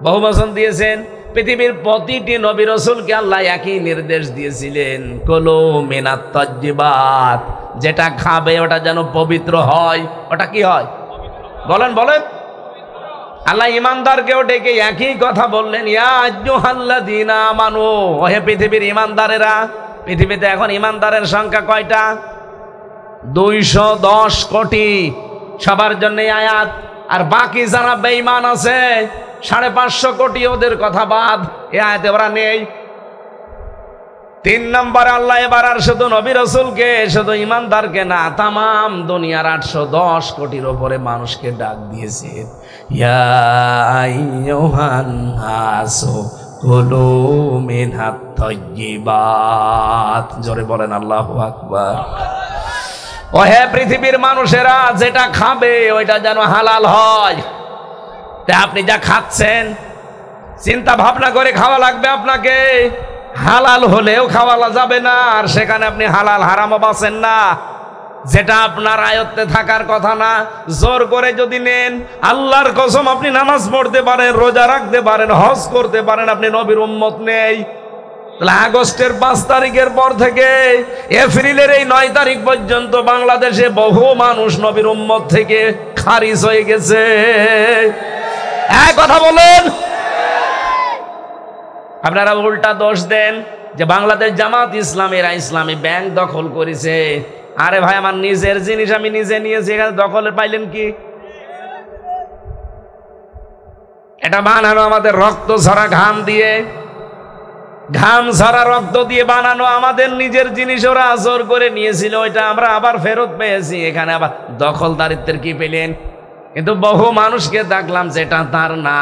Speaker 1: বহু বচন দিয়েছেন। পৃথিবীর প্রতিটি নবী রসুলকে আল্লাহ একই নির্দেশ দিয়েছিলেন, কুলু মিনাত তাজ্জিবাত, যেটা খাবে ওটা যেন পবিত্র হয়। ওটা কি হয় বলেন বলেন। আল্লাহ ইমানদারকেও ডেকে একই কথা বললেন, ইয়া আইয়ুহাল্লাযীনা আমানু, ওহে পৃথিবীর ইমানদারেরা। পৃথিবীতে এখন ইমানদারের সংখ্যা কয়টা? 210 কোটি। সবার জন্য আয়াত। আর বাকি যারা বেঈমান আছে 550 কোটি, ওদের কথা বাদ, এ আয়াতে ওরা নেই। 3 নম্বরে আল্লাহ এবার আর শুধু নবী রাসূলকে, শুধু ইমানদারকে না, তামাম দুনিয়ার 810 কোটির উপরে মানুষকে ডাক দিয়েছে, ইয়া আইয়ুহান নাসু কুলু মিনাত তাজ্জিবাত। জোরে বলেন আল্লাহু আকবার। ও হে পৃথিবীর মানুষেরা, যেটা খাবে ওইটা যেন হালাল হয়। তা আপনি যা খাচ্ছেন চিন্তা ভাবনা করে খাওয়া লাগবে আপনাকে। হালাল হলেও খাওয়া যাবে না, আর সেখানে আপনি হালাল হারামও বাঁচেন না। যেটা আপনার আয়ত্তে থাকার কথা না, জোর করে যদি নেন, আল্লাহর কসম আপনি নামাজ পড়তে পারেন, রোজা রাখতে পারেন, হজ করতে পারেন, আপনি নবীর উম্মত নেই। তাহলে আগস্টের 5 তারিখের পর থেকে এপ্রিলের এই 9 তারিখ পর্যন্ত বাংলাদেশে বহু মানুষ নবীর উম্মত থেকে খারিজ হয়ে গেছে। এক কথা বলেন। আপনারা উল্টা দোষ দেন যে বাংলাদেশ জামাত ইসলামীরা ইসলামী ব্যাংক দখল করেছে। আরে ভাই, আমার নিজের জিনিস আমি নিজে নিয়েছি, এখানে দখলে পাইলেন কি? এটা বানানো আমাদের রক্ত ঝরা ঘাম দিয়ে, ঘাম ঝরা রক্ত দিয়ে বানানো আমাদের নিজের জিনিস। ওরা জোর করে নিয়েছিল, ওইটা আমরা আবার ফেরত পেয়েছি। এখানে আবার দখলদারিত্বের কি পেলেন? কিন্তু বহু মানুষকে দেখলাম যেটা তার না,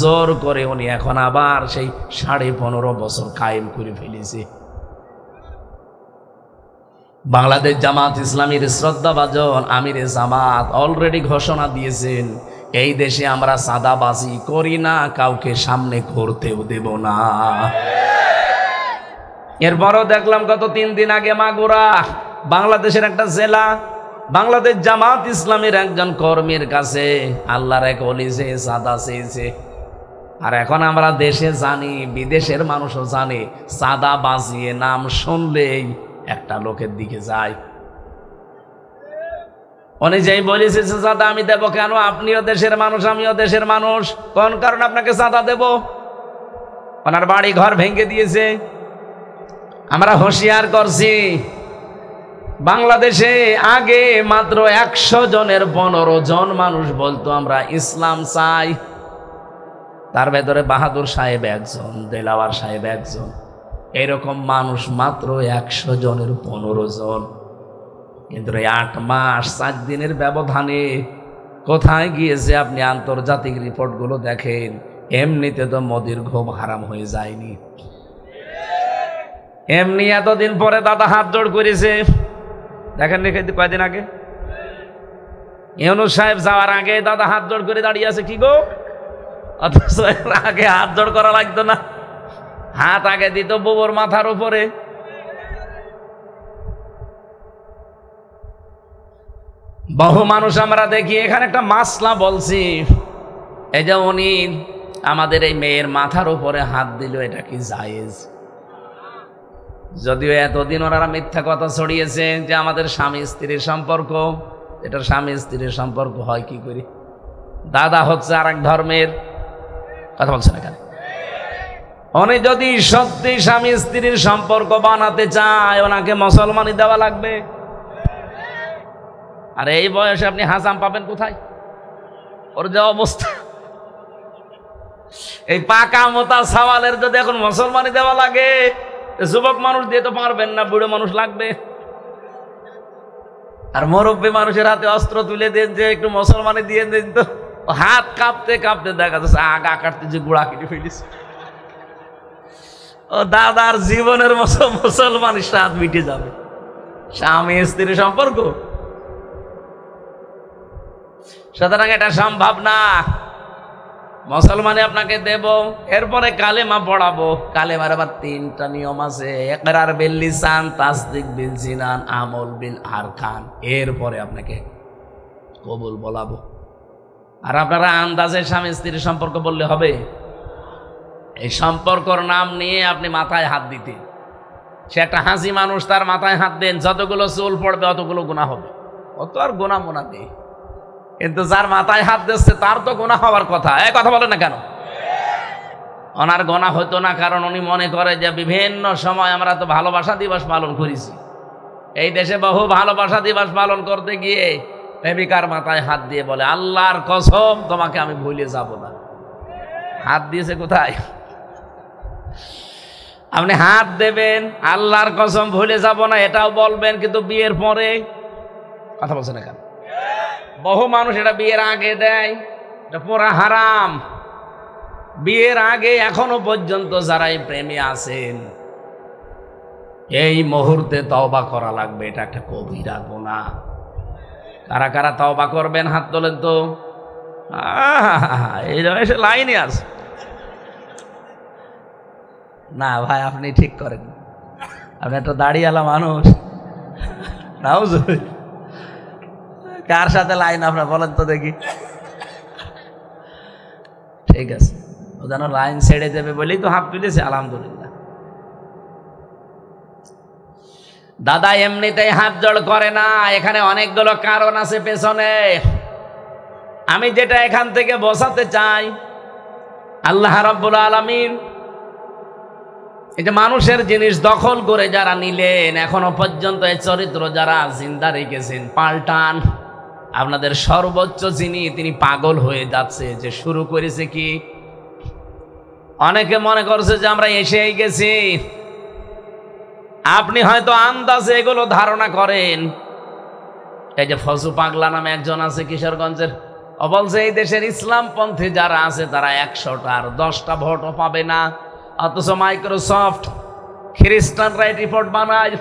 Speaker 1: জোর করে উনি এখন আবার সেই 15.5 বছর কায়েম করে ফেলেছে। বাংলাদেশ জামাত ইসলামীর শ্রদ্ধাভাজন আমিরে জামাত অলরেডি ঘোষণা দিয়েছেন, এই দেশে আমরা সাদাবাজি করি না, কাউকে সামনে করতেও দেব না। এরপরও দেখলাম গত 3 দিন আগে মাগুরা, বাংলাদেশের একটা জেলা, বাংলাদেশ জামাত ইসলামীর একজন কর্মীর কাছে আল্লাহর এক ওলি যে সাদা চেয়েছে। আর এখন আমরা দেশে জানি, বিদেশের মানুষও জানে, সাদা বাজিয়ে নাম শুনলেই একটা লোকের দিকে যায়। উনি যেই বলেছে চাঁদা আমি দেব কেন, আপনিও দেশের মানুষ আমিও দেশের মানুষ, কোন কারণে আপনাকে চাঁদা দেব? ওনার বাড়ি ঘর ভেঙে দিয়েছে। আমরা হুঁশিয়ার করছি, বাংলাদেশে আগে মাত্র 100 জনের 15 জন মানুষ বলতো আমরা ইসলাম চাই। তার ভেতরে বাহাদুর সাহেব একজন, দেলাওয়ার সাহেব একজন, এরকম মানুষ মাত্র 100 জনের 15 জন। কিন্তু 8 মাস 4 দিনের ব্যবধানে কোথায় গিয়েছে আপনি আন্তর্জাতিক রিপোর্টগুলো দেখেন। এমনিতে তো মোদির ঘুম হারাম হয়ে যায়নি, এমনি এতদিন পরে দাদা হাত জোড় করেছে। দেখেন রেখে কয়দিন আগে ইউনূস সাহেব যাওয়ার আগে দাদা হাত জোড় করে দাঁড়িয়ে আছে। কি গো, অথচ এর আগে হাত জোড় করা লাগতো না, হাত আগে দিত বুবুর মাথার উপরে। বহু মানুষ আমরা দেখি, এখানে একটা মাসলা বলছি, এই যে উনি আমাদের এই মেয়ের মাথার উপরে হাত দিল, এটা কি জায়েজ? যদিও এতদিন ওনারা মিথ্যা কথা ছড়িয়েছে যে আমাদের স্বামী স্ত্রীর সম্পর্ক, এটা স্বামী স্ত্রীর সম্পর্ক হয় কি করে? দাদা হচ্ছে আর এক ধর্মের, কথা বলছে না কেন? উনি যদি সত্যি স্বামী স্ত্রীর সম্পর্ক বানাতে চায়, ওনাকে মুসলমানি দেওয়া লাগবে। আর এই বয়সে আপনি হাসাম পাবেন কোথায়? ওর যে অবস্থা, এই পাকা মোতা সওয়ালের যদি এখন মুসলমানি দেওয়া লাগে, যুবক মানুষ দিয়ে তো পারবেন না, বুড়ো মানুষ লাগবে। আর মুরব্বী মানুষের হাতে অস্ত্র তুলে দেন যে একটু মুসলমানি দিয়ে দেন, তো হাত কাঁপতে কাঁপতে দেখা যাচ্ছে আগা কাটতে যে গুড়া কেটে ফেলিস। ও দাদার জীবনের মতো মুসলমানের স্বাদ মিটে যাবে। স্বামী স্ত্রীর সম্পর্ক, সুতরাং এটা সম্ভব না। মুসলমানে আপনাকে দেব, এরপরে কালেমা পড়াবো। কালেমার আবার 3টা নিয়ম আছে, ইকরার বিল লিসান, তাসদিক বিল জিনান, আমল বিল আরকান। এরপরে আপনাকে কবুল বলাবো। আর আপনারা আন্দাজে স্বামী স্ত্রীর সম্পর্ক বললে হবে? এই সম্পর্কর নাম নিয়ে আপনি মাথায় হাত দিতে, সে একটা হাসি মানুষ, তার মাথায় হাত দেন, যতগুলো চুল পড়বে অতগুলো গুনাহ হবে। অত আর গুনাহ মোনা নেই, কিন্তু যার মাথায় হাত দিচ্ছে তার তো গুনাহ হওয়ার কথা। এই কথা বলে না কেন? ওনার গুনাহ হতো না, কারণ উনি মনে করে যে বিভিন্ন সময় আমরা তো ভালোবাসা দিবস পালন করেছি। এই দেশে বহু ভালোবাসা দিবস পালন করতে গিয়ে প্রেমিকার মাথায় হাত দিয়ে বলে, আল্লাহর কসম তোমাকে আমি ভুলে যাব না। হাত দিয়েছে কোথায়? আপনি হাত দেবেন, আল্লাহর কসম ভুলে যাব না এটাও বলবেন, কিন্তু বিয়ের পরে কথা বলছে না কেন? বহু মানুষ এটা বিয়ের আগে দেয়, এটা পুরা হারাম। বিয়ের আগে এখনো পর্যন্ত যারা এই প্রেমে আছেন, এই মুহূর্তে তওবা করা লাগবে, এটা একটা কবিরা গুনাহ। কারা কারা তওবা করবেন হাত তোলেন তো। এই এসে লাইনে আছে না ভাই, আপনি ঠিক করেন, আপনি একটা দাড়িওয়ালা মানুষ। নাও কার সাথে লাইন আপনার বলেন তো দেখি। ঠিক আছে, ও যেন লাইন ছেড়ে দেবে বলেই তো হাত তুলেছে, আলহামদুলিল্লাহ। দাদা এমনিতেই হাত জোড় করে না, এখানে অনেকগুলো কারণ আছে পেছনে। আমি যেটা এখান থেকে বোঝাতে চাই, আল্লাহ রাব্বুল আলামিন এই যে মানুষের জিনিস দখল করে যারা নিলেন, এখনো পর্যন্ত এই চরিত্র যারা জিন্দা রেখেছেন, পাল্টান। আপনাদের সর্বোচ্চ যিনি, তিনি পাগল হয়ে যাচ্ছে। যে শুরু করেছে কি, অনেকে মনে করছে যে আমরা এসেই গেছি। আপনি হয়তো আন্দাজে এগুলো ধারণা করেন। এই যে ফজু পাগলা নামে একজন আছে কিশোরগঞ্জের, ও বলছে এই দেশের ইসলামপন্থী যারা আছে তারা 100টার 10টা ভোটও পাবে না। অথচ মাইক্রোসফট খ্রিস্টানরা রিপোর্ট বানায়,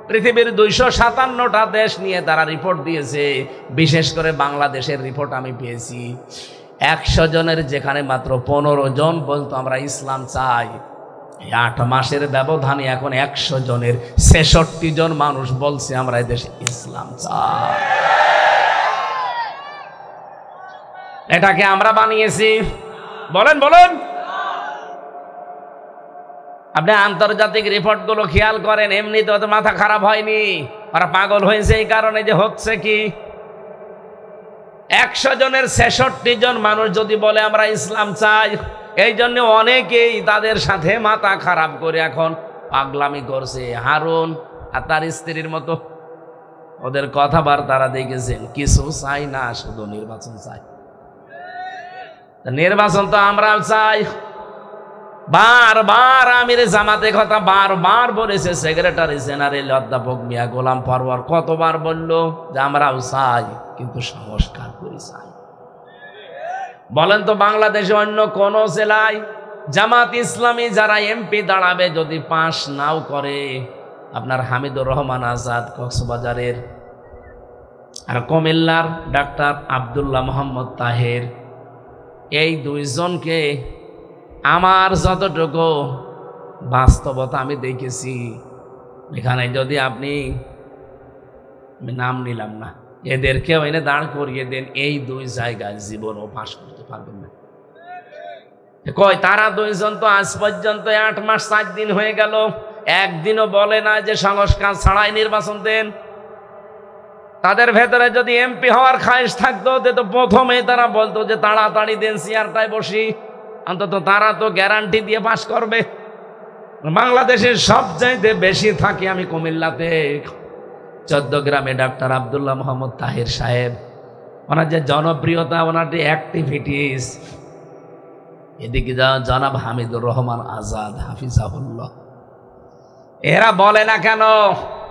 Speaker 1: পৃথিবীর 257টা দেশ নিয়ে তারা রিপোর্ট দিয়েছে। বিশেষ করে বাংলাদেশের রিপোর্ট আমি পেয়েছি, 100 জনের যেখানে মাত্র 15 জন বলতো আমরা ইসলাম চাই। 8 মাসের ব্যবধানে এখন 100 জনের 66 জন মানুষ বলছে আমরা এদেশে ইসলাম চাই। এটাকে আমরা বানিয়েছি? বলেন বলেন। আপনি আন্তর্জাতিক রিপোর্টগুলো খেয়াল করেন, এমনি তো মাথা খারাপ হয়নি, ওরা পাগল হয়েছে এই কারণে যে হচ্ছে কি, 100 জনের 66 জন মানুষ যদি বলে আমরা ইসলাম চাই, এই জন্য অনেকেই তাদের সাথে মাথা খারাপ করে এখন পাগলামি করছে। হারুন আর তার স্ত্রীর মতো ওদের কথাবার্তারা দেখেছেন, কিছু চাই না, শুধু নির্বাচন চাই। নির্বাচন তো আমরা চাই। বারবার আমির জামাতে কথা বারবার বলেছে, সেক্রেটারি জেনারেল অধ্যাপক মিয়া গোলাম পরওয়ার কতবার বলল যে আমরাও চাই, কিন্তু সংস্কার করি চাই। বলেন তো বাংলাদেশে অন্য কোন জেলায় জামাত ইসলামী যারা এমপি দাঁড়াবে যদি পাশ নাও করে, আপনার হামিদুর রহমান আজাদ কক্সবাজারের আর কুমিল্লার ডাক্তার আব্দুল্লাহ মোহাম্মদ তাহের, এই দুইজনকে আমার যতটুকু বাস্তবতা আমি দেখেছি, এখানে যদি আপনি, আমি নাম নিলাম না, এদেরকেও এনে দাঁড় করিয়ে দেন, এই দুই জায়গায় জীবনও পাশ করতে পারবেন না। কই তারা দুইজন তো আজ পর্যন্ত 8 মাস 4 দিন হয়ে গেল, একদিনও বলে না যে সংস্কার ছাড়াই নির্বাচন দেন। তাদের ভেতরে যদি এমপি হওয়ার খায়েশ থাকতো, তো প্রথমেই তারা বলতো যে তাড়াতাড়ি দেন, চেয়ারটায় বসি, অন্তত তারা তো গ্যারান্টি দিয়ে পাশ করবে। বাংলাদেশের সবচাইতে বেশি থাকি আমি কুমিল্লাতে, 14 গ্রামে ডাক্তার আব্দুল্লাহ মোহাম্মদ তাহের সাহেব, ওনার যে জনপ্রিয়তা, ওনার যে অ্যাক্টিভিটিস, এদিকে জনাব হামিদুর রহমান আজাদ হাফিজাহুল্লাহ, এরা বলে না কেন?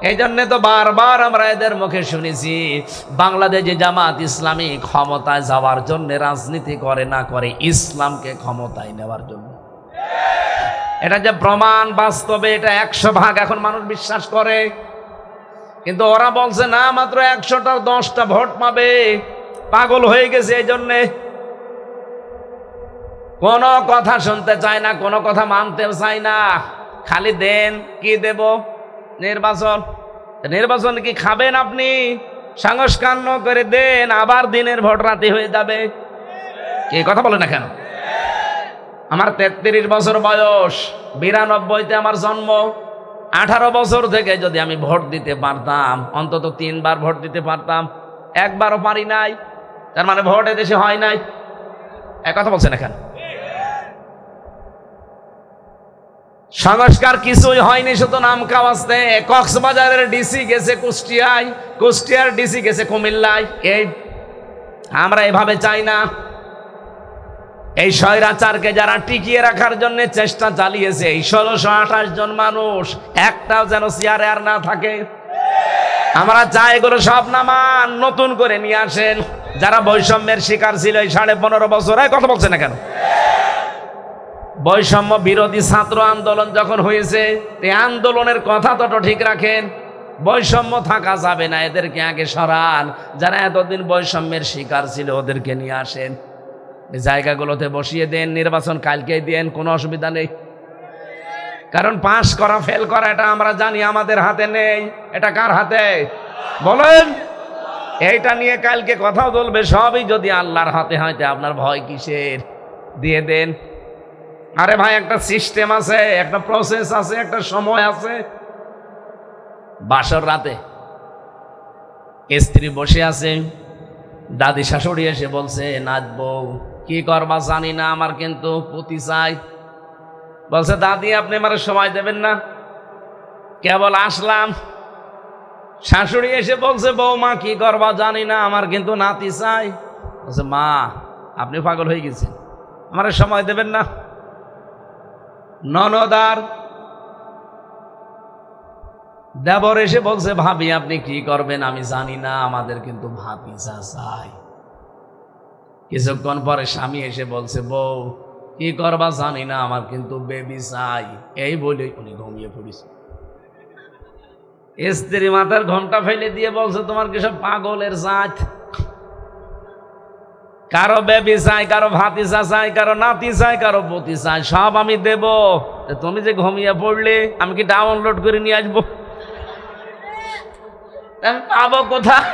Speaker 1: এই জন্য তো বারবার আমরা এদের মুখে শুনেছি বাংলাদেশে জামাত ইসলামী ক্ষমতায় যাওয়ার জন্য রাজনীতি করে না, করে ইসলামকে ক্ষমতায় নেওয়ার জন্য। এটা যে প্রমাণ, বাস্তবে এটা 100 ভাগ এখন মানুষ বিশ্বাস করে। কিন্তু ওরা বলছে না, মাত্র 100টার 10টা ভোট পাবে, পাগল হয়ে গেছে। এই জন্যে কোনো কথা শুনতে চায় না, কোনো কথা মানতেও চায় না, খালি দেন। কি দেব? নির্বাচন। নির্বাচন কি খাবেন আপনি? সংস্কার করে দেন, আবার দিনের ভোট রাতে হয়ে যাবে। কি কথা বলে না কেন? আমার 33 বছর বয়স, 92-তে আমার জন্ম। 18 বছর থেকে যদি আমি ভোট দিতে পারতাম, অন্তত 3 বার ভোট দিতে পারতাম, একবারও পারি নাই। তার মানে ভোট এদেশে হয় নাই। এক কথা বলছেন না কেন? সংস্কার কিছুই হয়নি, শুধু নাম কাওয়াজতে। কক্সবাজারের ডিসি গেছে কুষ্টিয়ায়, কুষ্টিয়ার ডিসি গেছে কুমিল্লায়। এই আমরা এভাবে চাই না। এই স্বৈরাচারকে যারা টিকিয়ে রাখার জন্য চেষ্টা চালিয়েছে, এই 1628 জন মানুষ, একটাও যেন চেয়ারে আর না থাকে। আমরা চাই এগুলো সব নামান, নতুন করে নিয়ে আসেন। যারা বৈষম্যের শিকার ছিল এই 15.5 বছর, কথা বলছে না কেন? বৈষম্য বিরোধী ছাত্র আন্দোলন যখন হয়েছে, এই আন্দোলনের কথা তো ঠিক রাখেন। বৈষম্য থাকা যাবে না, এদেরকে আগে সরান। যারা এতদিন বৈষম্যের শিকার ছিল ওদেরকে নিয়ে আসেন, এই জায়গাগুলোতে বসিয়ে দেন। নির্বাচন কালকেই দেন, কোনো অসুবিধা নেই। কারণ পাশ করা ফেল করা এটা আমরা জানি আমাদের হাতে নেই। এটা কার হাতে বলেন? এইটা নিয়ে কালকে কথাও বলবে, সবই যদি আল্লাহর হাতে হয়, আপনার ভয় কিসের? দিয়ে দেন। আরে ভাই, একটা সিস্টেম আছে, একটা প্রসেস আছে, একটা সময় আছে। বাসর রাতে স্ত্রী বসে আছে, দাদি শাশুড়ি এসে বলছে নাচবো, কি করবা জানি না, আমার কিন্তু পুতি চাই। বলছে দাদি আপনি আমার সময় দেবেন না, কেবল আসলাম। শাশুড়ি এসে বলছে বৌমা কি করবা জানি না, আমার কিন্তু নাতি চাই। বলছে মা আপনি পাগল হয়ে গেছেন, আমার সময় দেবেন না। ননদার দেবর এসে বলছে ভাবি আপনি কি করবেন আমি জানি না, আমাদের কিন্তু ভাতিজা চাই। কিছুক্ষণ পরে স্বামী এসে বলছে বউ কি করবা জানি না, আমার কিন্তু বেবি চাই। এই বলে উনি ঘুমিয়ে পড়েছে। স্ত্রী মাথার ঘোমটা ফেলে দিয়ে বলছে তোমার কি সব পাগলের জাত? কারো বেবি চাই, কারো ভাতিজা চাই, কারো নাতি চাই, কারো পতি চাই, সব আমি দেব। তুমি যে ঘুমিয়ে পড়লে আমি কি ডাউনলোড করে নিয়ে আসবো? পাবো কোথায়?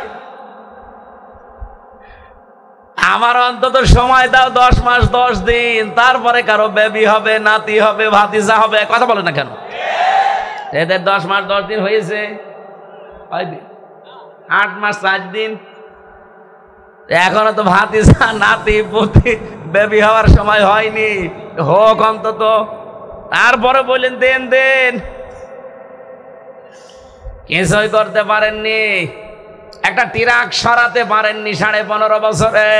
Speaker 1: আমার অন্তত সময় দাও 10 মাস 10 দিন, তারপরে কারো বেবি হবে, নাতি হবে, ভাতিজা হবে। কথা বলে না কেন? এদের 10 মাস 10 দিন হয়েছে, 8 মাস 4 দিন। এখনো তো ভাতিজা নাতি পুতি বেবি হওয়ার সময় হয়নি, হোক অন্তত। তারপরে বললেন দেন দেন, কিছুই করতে পারেননি। একটা ট্রাক সরাতে পারেননি 15.5 বছরে,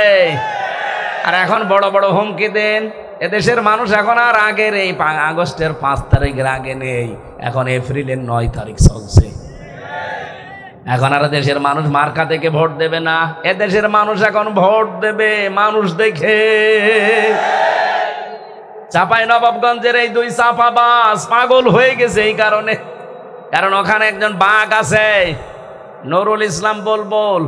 Speaker 1: আর এখন বড় বড় হুমকি দেন। এদেশের মানুষ এখন আর আগের এই আগস্টের 5 তারিখের আগে নেই, এখন এপ্রিলের 9 তারিখ চলছে। এখন আর দেশের মানুষ মার্কা থেকে ভোট দেবে না, এদেশের মানুষ এখন ভোট দেবে মানুষ দেখে। চাঁপাইনবাবগঞ্জের এই 2 চাপাবাজ পাগল হয়ে গেছে এই কারণে, কারণ ওখানে একজন বাঘ আছে, নুরুল ইসলাম বুলবুল।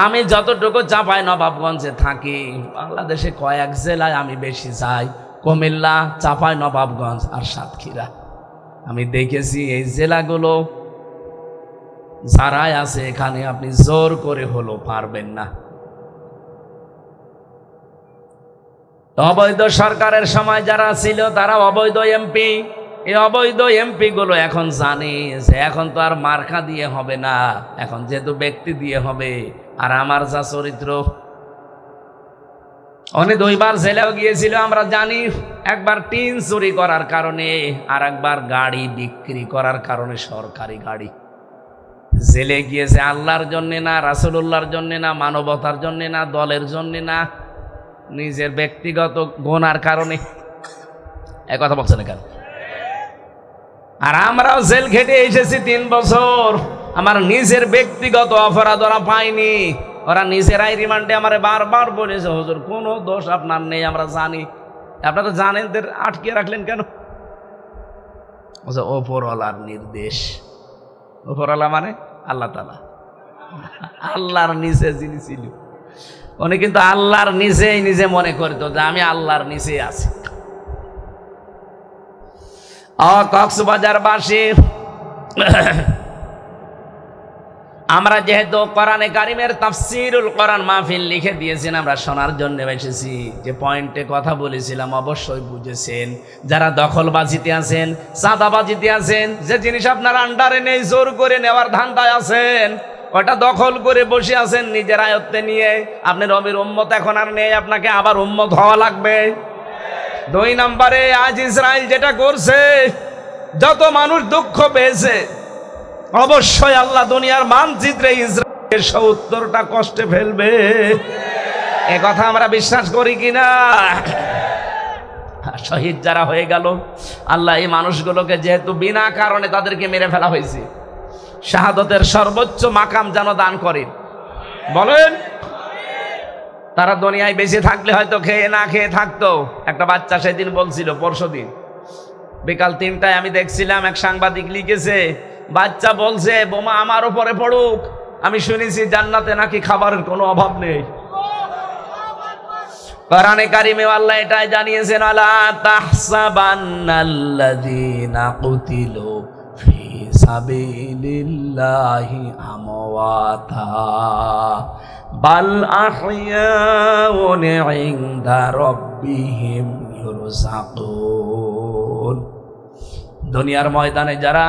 Speaker 1: আমি যতটুকু চাঁপাইনবাবগঞ্জে থাকি, বাংলাদেশে কয়েক জেলায় আমি বেশি যাই, কুমিল্লা, চাঁপাইনবাবগঞ্জ আর সাতক্ষীরা। আমি দেখেছি এই জেলাগুলো যারাই আছে এখানে আপনি জোর করে হলো পারবেন না। অবৈধ সরকারের সময় যারা ছিল তারা অবৈধ এমপি, এই অবৈধ এমপি গুলো এখন জানে যে এখন তো আর মার্কা দিয়ে হবে না, এখন যেহেতু ব্যক্তি দিয়ে হবে। আর আমার যা চরিত্র, উনি 2 বার জেলেও গিয়েছিল আমরা জানি, একবার টিন চুরি করার কারণে, আর একবার গাড়ি বিক্রি করার কারণে, সরকারি গাড়ি। জেলে গিয়েছে আল্লাহর জন্য না, রাসূলুল্লাহর জন্য না, মানবতার জন্য না, দলের জন্য না, নিজের ব্যক্তিগত গুনার কারণে। এই কথা বলছেন কেন? আর আমরাও জেল খেটে এসেছি 3 বছর, আমার নিজের ব্যক্তিগত অপরাধ ওরা পায়নি, ওরা নিজেরাই রিমান্ডে আমারে বারবার বলেছে হুজুর কোনো দোষ আপনার নেই, আমরা জানি। আপনারা তো জানেন, আটকে রাখলেন কেন? ওপরওয়ালার নির্দেশ। ওপরওয়ালা মানে আল্লাহ তাআলা, আল্লাহর নিচে যিনি ছিল উনি কিন্তু আল্লাহর নিচেই নিজে মনে করতো যে আমি আল্লাহর নিচেই আছি। কক্সবাজারবাসী আমরা যেহেতু কোরআনে কারিমের তাফসীরুল কোরআন মাহফিল লিখে দিয়েছেন, আমরা শোনার জন্য এসেছি। যে পয়েন্টে কথা বলেছিলাম অবশ্যই বুঝেছেন। যারা দখলবাজিতে আছেন, চাঁদাবাজিতে আছেন, যে জিনিস আপনার আন্ডারে নেই জোর করে নেওয়ার ধান্দায় আছেন, ওটা দখল করে বসে আছেন নিজের আয়ত্তে নিয়ে। আপনি নবীর উম্মত এখন আর নেই, আপনাকে আবার উম্মত হওয়া লাগবে। 2 নম্বরে আজ ইসরায়েল যেটা করছে, যত মানুষ দুঃখ পেয়েছে, অবশ্যই আল্লাহ দুনিয়ার মানচিত্রে ইসরায়েলের 70টা কষ্টে ফেলবে। এ কথা আমরা বিশ্বাস করি কিনা? শহীদ যারা হয়ে গেল, আল্লাহ এই মানুষগুলোকে যেহেতু বিনা কারণে তাদেরকে মেরে ফেলা হয়েছে, শাহাদতের সর্বোচ্চ মাকাম যেন দান করেন। বলেন, তারা দুনিয়ায় বেঁচে থাকলে হয়তো খেয়ে না খেয়ে থাকতো। একটা বাচ্চা সেদিন বলছিল, পরশুদিন বিকাল 3টায় আমি দেখছিলাম, এক সাংবাদিক লিখেছে, বাচ্চা বলছে বোমা আমার উপরে পড়ুক, আমি শুনেছি জান্নাতে নাকি খাবারের কোনো অভাব নেই। কোরআনে কারিমে আল্লাহ এটাই জানিয়েছেন, আলা তাহসাবান্নাল্লাযীনা কুতিলু ফি সাবিলিল্লাহি আমওয়াতা বাল আহইয়াউন ইনদা রাব্বিহিম ইউরযাকুন। দুনিয়ার ময়দানে যারা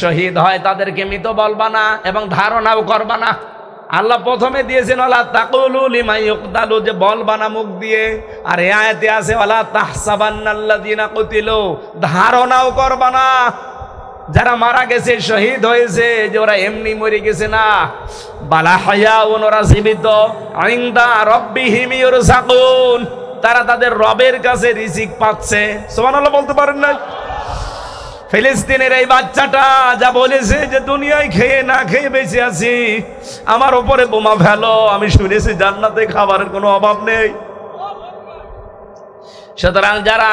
Speaker 1: শহীদ হয় তাদেরকে মৃত বলবা না এবং ধারণাও করবা না। আল্লাহ প্রথমে দিয়েছেন ওয়ালা তাকুলু লিমা ইউকতালু, যে বলবা না মুখ দিয়ে। আর এই আয়াতে আছে ওয়ালা তাহসাবান্নাল্লাযীনা কুতিলু, ধারণাও করবা না যারা মারা গেছে, শহীদ হয়েছে, যে ওরা এমনি মরে গেছে না। বালা হায়াউন, ওরা জীবিত। ইনদা রাব্বিহিম ইউরযাকুন, তারা তাদের রবের কাছে রিজিক পাচ্ছে। সুবহানাল্লাহ বলতে পারেন না? ফিলিস্তিনের এই বাচ্চাটা যা বলেছে যে দুনিয়ায় খেয়ে না খেয়ে বেঁচে আছি, আমার উপরে বোমা ফেলো, আমি শুনেছি জান্নাতে খাবারের কোনো অভাব নেই। সুতরাং যারা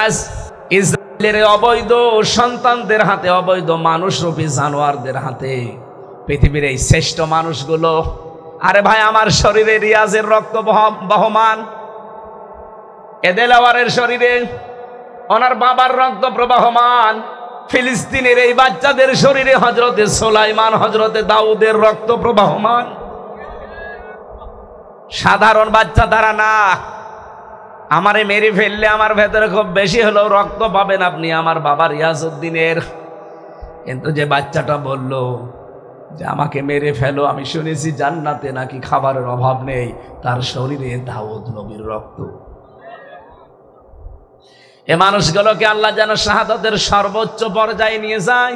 Speaker 1: ইসরায়েলের অবৈধ সন্তানদের হাতে, অবৈধ মানুষরূপী জানোয়ারদের হাতে, পৃথিবীর এই শ্রেষ্ঠ মানুষগুলো, আরে ভাই আমার শরীরে রিয়াজের রক্ত বহমান, এদেলাওয়ারের শরীরে ওনার বাবার রক্ত প্রবাহমান, ফিলিস্তিনের এই বাচ্চাদের শরীরে হযরতে সুলাইমান, হযরতে দাউদের রক্ত প্রবাহমান। সাধারণ বাচ্চা তারা না। আমারে মেরে ফেললে আমার ভেতরে খুব বেশি হলেও রক্ত পাবেন আপনি আমার বাবা রিয়াজউদ্দিনের। কিন্তু যে বাচ্চাটা বলল যে আমাকে মেরে ফেলো, আমি শুনেছি জান্নাতে নাকি খাবারের অভাব নেই, তার শরীরে দাউদ নবীর রক্ত। এ মানুষগুলোকে আল্লাহ যেন শাহাদাতের সর্বোচ্চ পর্যায়ে নিয়ে যায়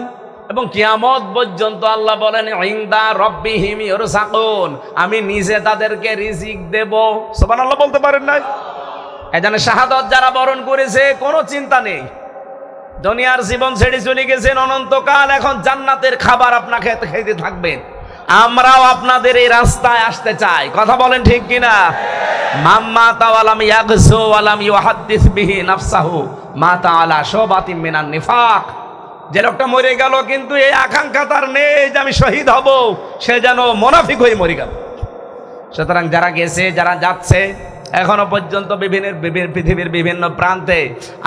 Speaker 1: এবং কিয়ামত পর্যন্ত আল্লাহ বলেন ইনদা রাব্বিহিম ইরসাকুন, আমি নিজে তাদেরকে রিজিক দেব। সুবহানাল্লাহ বলতে পারেন না? এজন্য শাহাদাত যারা বরণ করেছে কোনো চিন্তা নেই, দুনিয়ার জীবন ছেড়ে চলে গেছেন অনন্তকাল, এখন জান্নাতের খাবার আপনাকে খেতে থাকবেন। আমরাও আপনাদের এই রাস্তায় আসতে চাই, কথা বলেন ঠিক কিনা? মাম্মা তাওয়ালাম ইয়াগসু ওয়ালাম ইউহাদ্দিস বিহি নাফসাহু মাতা আলা শুবাতিন মিনান নিফাক। যে লোকটা মরে গেল কিন্তু এই আকাঙ্ক্ষা তার নেই যে আমি শহীদ হব, সে যেন মুনাফিক হয়ে মরে গেল। সুতরাং যারা গেছে, যারা যাচ্ছে, এখনো পর্যন্ত পৃথিবীর বিভিন্ন প্রান্তে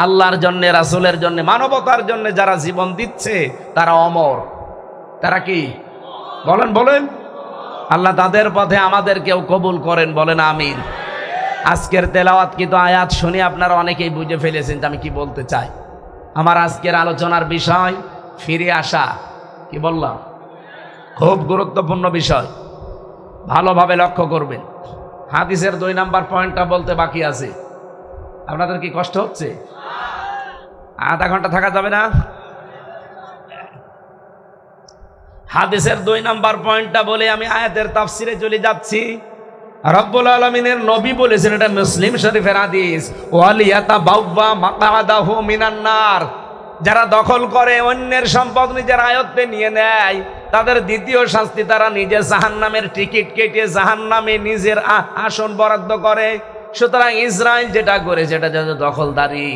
Speaker 1: আল্লাহর জন্য, রাসূলের জন্য, মানবতার জন্য যারা জীবন দিচ্ছে তারা অমর। তারা কি বলেন বলেন? আল্লাহ তাদের পথে আমাদেরকেও কবুল করেন, বলেন আমিন। আজকের তেলাওয়াতকৃত আয়াত শুনে আপনারা অনেকেই বুঝে ফেলেছেন যে আমি কি বলতে চাই। আমার আজকের আলোচনার বিষয় ফিরে আসা। কি বললাম? খুব গুরুত্বপূর্ণ বিষয়, ভালোভাবে লক্ষ্য করবেন। হাদিসের 2 নাম্বার পয়েন্টটা বলতে বাকি আছে। আপনাদের কি কষ্ট হচ্ছে? আধা ঘন্টা থাকা যাবে না? হাদিসের 2 নাম্বার পয়েন্টটা বলে আমি আয়াতের তাফসিরে চলে যাচ্ছি। রব্বুল আলামিনের নবী বলেছেন, এটা মুসলিম শরীফের হাদিস, ওয়ালিয়াতাবাওয়া মাকআদাহু মিনান নার। যারা দখল করে, অন্যের সম্পদ নিজের আয়ত্তে নিয়ে নেয়, তাদের দ্বিতীয় শাস্তি, তারা নিজে জাহান্নামের টিকিট কেটে জাহান্নামে নিজের আসন বরাদ্দ করে। সুতরাং ইসরায়েল যেটা করে সেটা যাতে দখলদারি,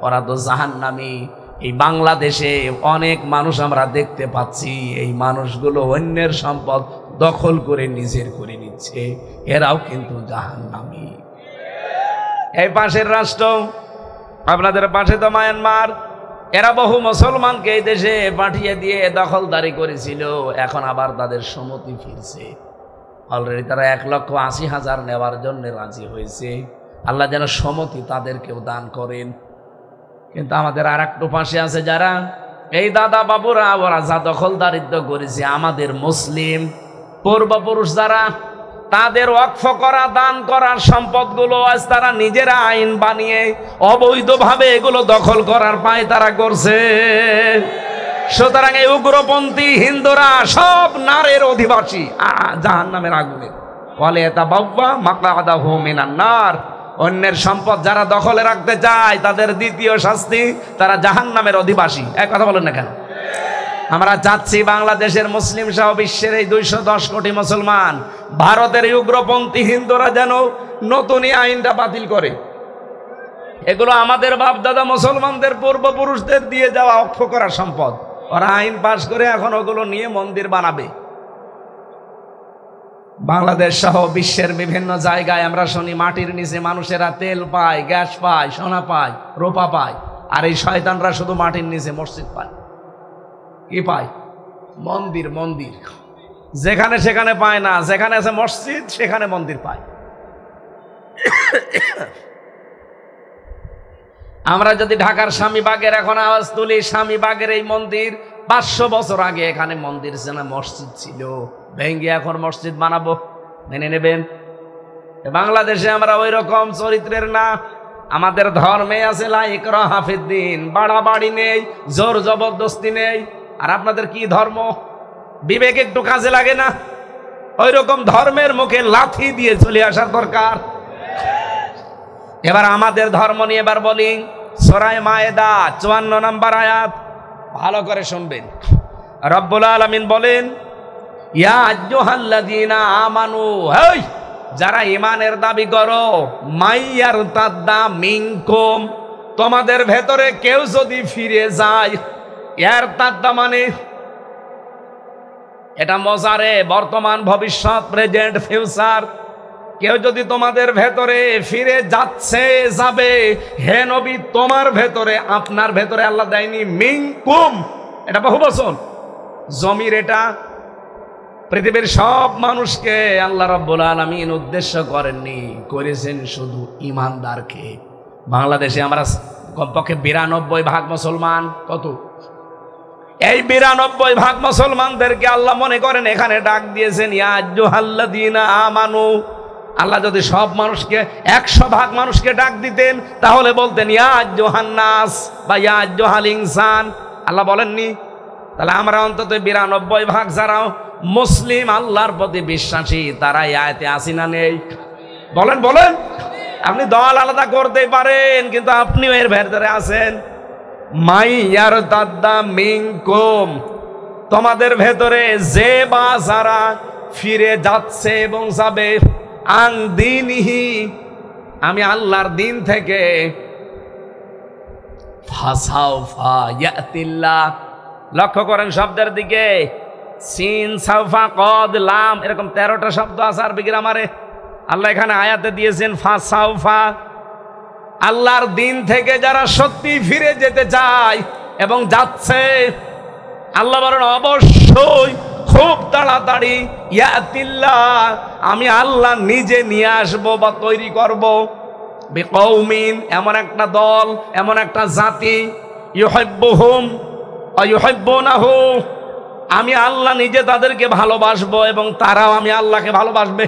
Speaker 1: ওরা তো জাহান্নামী। এই বাংলাদেশে অনেক মানুষ আমরা দেখতে পাচ্ছি, এই মানুষগুলো অন্যের সম্পদ দখল করে নিজের করে নিচ্ছে, এরাও কিন্তু জাহান্নামী। এই পাশের রাষ্ট্র, আপনাদের পাশে তো মায়ানমার, এরা বহু মুসলমানকে এই দেশে পাঠিয়ে দিয়ে দখলদারি করেছিল, এখন আবার তাদের সম্মতি ফিরছে। অলরেডি তারা 1,80,000 নেওয়ার জন্য রাজি হয়েছে। আল্লাহ যেন সম্মতি তাদেরকেও দান করেন। কিন্তু আমাদের আর একটু পাশে আছে যারা, এই দাদা বাবুরা, ওরা যা দখলদারিত্ব করেছে, আমাদের মুসলিম পূর্বপুরুষ যারা, তাদের ওয়াকফ করা, দান করার সম্পদগুলো আজ তারা নিজেরা আইন বানিয়ে অবৈধভাবে এগুলো দখল করার পায় তারা করছে। সুতরাং এই উগ্রপন্থী হিন্দুরা সব নারের অধিবাসী, জাহান্নামের আগুনে। ওয়ালিয়াতাবাওয়া মাকআদাহু মিনান নার। অন্যের সম্পদ যারা দখলে রাখতে চায়, তাদের দ্বিতীয় শাস্তি, তারা জাহান্নামের অধিবাসী। এক কথা বলেন না কেন? আমরা চাচ্ছি বাংলাদেশের মুসলিম সহ বিশ্বের এই 210 কোটি মুসলমান, ভারতের উগ্রপন্থী হিন্দুরা যেন নতুন আইনটা বাতিল করে। এগুলো আমাদের বাপদাদা মুসলমানদের পূর্বপুরুষদের দিয়ে যাওয়া অক্ষ করা সম্পদ, ওরা আইন পাশ করে এখন ওগুলো নিয়ে মন্দির বানাবে। বাংলাদেশ সহ বিশ্বের বিভিন্ন জায়গায় আমরা শুনি মাটির নিচে মানুষেরা তেল পায়, গ্যাস পায়, সোনা পায়, রূপা পায়, আর এই শয়তানরা শুধু মাটির নিচে মসজিদ পায়। কি পায়? মন্দির। মন্দির যেখানে সেখানে পায় না, যেখানে আছে মসজিদ সেখানে মন্দির পায়। আমরা যদি ঢাকার স্বামীবাগের এখন আওয়াজ তুলি, স্বামীবাগের এই মন্দির 500 বছর আগে এখানে মন্দির ছিল না, মসজিদ ছিল, ভেঙ্গে এখন মসজিদ বানাবো, মেনে নেবেন? বাংলাদেশে আমরা ওই রকম চরিত্রের না। আমাদের ধর্মে আছে লা ইকরাহা ফিদ্দিন, বাড়াবাড়ি নেই, জোর জবরদস্তি নেই। আর আপনাদের কি ধর্ম? বিবেক একটু কাজে লাগে না? ওই রকম ধর্মের মুখে লাথি দিয়ে চলে আসার দরকার। এবার আমাদের ধর্ম নিয়ে এবার বলি, সূরা মায়েদা 54 নম্বর আয়াত, ভালো করে শুনবেন। রব্বুল আলামিন বলেন, ইয়া আইয়ুহাল্লাযীনা আমানু, হেই যারা ঈমানের দাবি করো, মাইয়ারতাদ্দা মিনকুম, তোমাদের ভেতরে কেউ যদি ফিরে যায়। ইয়ারতাদ্দা মানে এটা মজারে, বর্তমান, ভবিষ্যৎ, প্রেজেন্ট, ফিউচার। কেউ যদি তোমাদের ভেতরে ফিরে যাচ্ছে, যাবে, হে নবী তোমার ভেতরে, আপনার ভেতরে আল্লাহ দেয়নি মিনকুম, এটা বহুবচন জমির, এটা পৃথিবীর সব মানুষকে আল্লাহ রাব্বুল আলামিন উদ্দেশ্য করেননি, করেছেন শুধু ঈমানদারকে। বাংলাদেশে আমরা কমপক্ষে 92% মুসলমান। কত? এই 92% মুসলমানদেরকে আল্লাহ মনে করেন এখানে ডাক দিয়েছেন ইয়া আইয়ুহাল্লাযীনা আমানু। আল্লাহ যদি সব মানুষকে 100% মানুষকে ডাক দিতেন তাহলে বলতেন ইয়া আইয়ুহান নাস বা ইয়া আইয়ুহাল ইনসান, আল্লাহ বলেননি। তাহলে আমরা অন্তত 92% যারা মুসলিম আল্লাহর প্রতি বিশ্বাসী তারা এই আয়াতে আসি না নেই? বলেন বলেন। আপনি দল আলাদা করতে পারেন কিন্তু আপনিও এর ভেতরে আছেন। মাই ইয়ারতাদ্দা মিনকুম, তোমাদের ভেতরে যে বা যারা ফিরে যাচ্ছে এবং যাবে আন দীনিহি, আমি আল্লাহর দিন থেকে, ফাসাউফা ইয়াতিল্লাহ, লক্ষ্য করেন শব্দের দিকে, সিন সাউফা কদ লাম এরকম 13টা শব্দ আছে আরবি গ্রামারে। আল্লাহ এখানে আয়াতে দিয়েছেন ফাসাউফা, আল্লাহর দিন থেকে যারা সত্যি ফিরে যেতে চায় এবং যাচ্ছে, আল্লাহ বলেন অবশ্যই খুব তাড়াতাড়ি ইয়াতিল্লাহ, আমি আল্লাহ নিজে নিয়ে আসবো বা তৈরি করব বিকৌমিন, এমন একটা দল, এমন একটা জাতি, ইউহিব্বুহুম ওয়া ইউহিব্বুনাহু, আমি আল্লাহ নিজে তাদেরকে ভালোবাসবো এবং তারাও আমি আল্লাহকে ভালোবাসবে।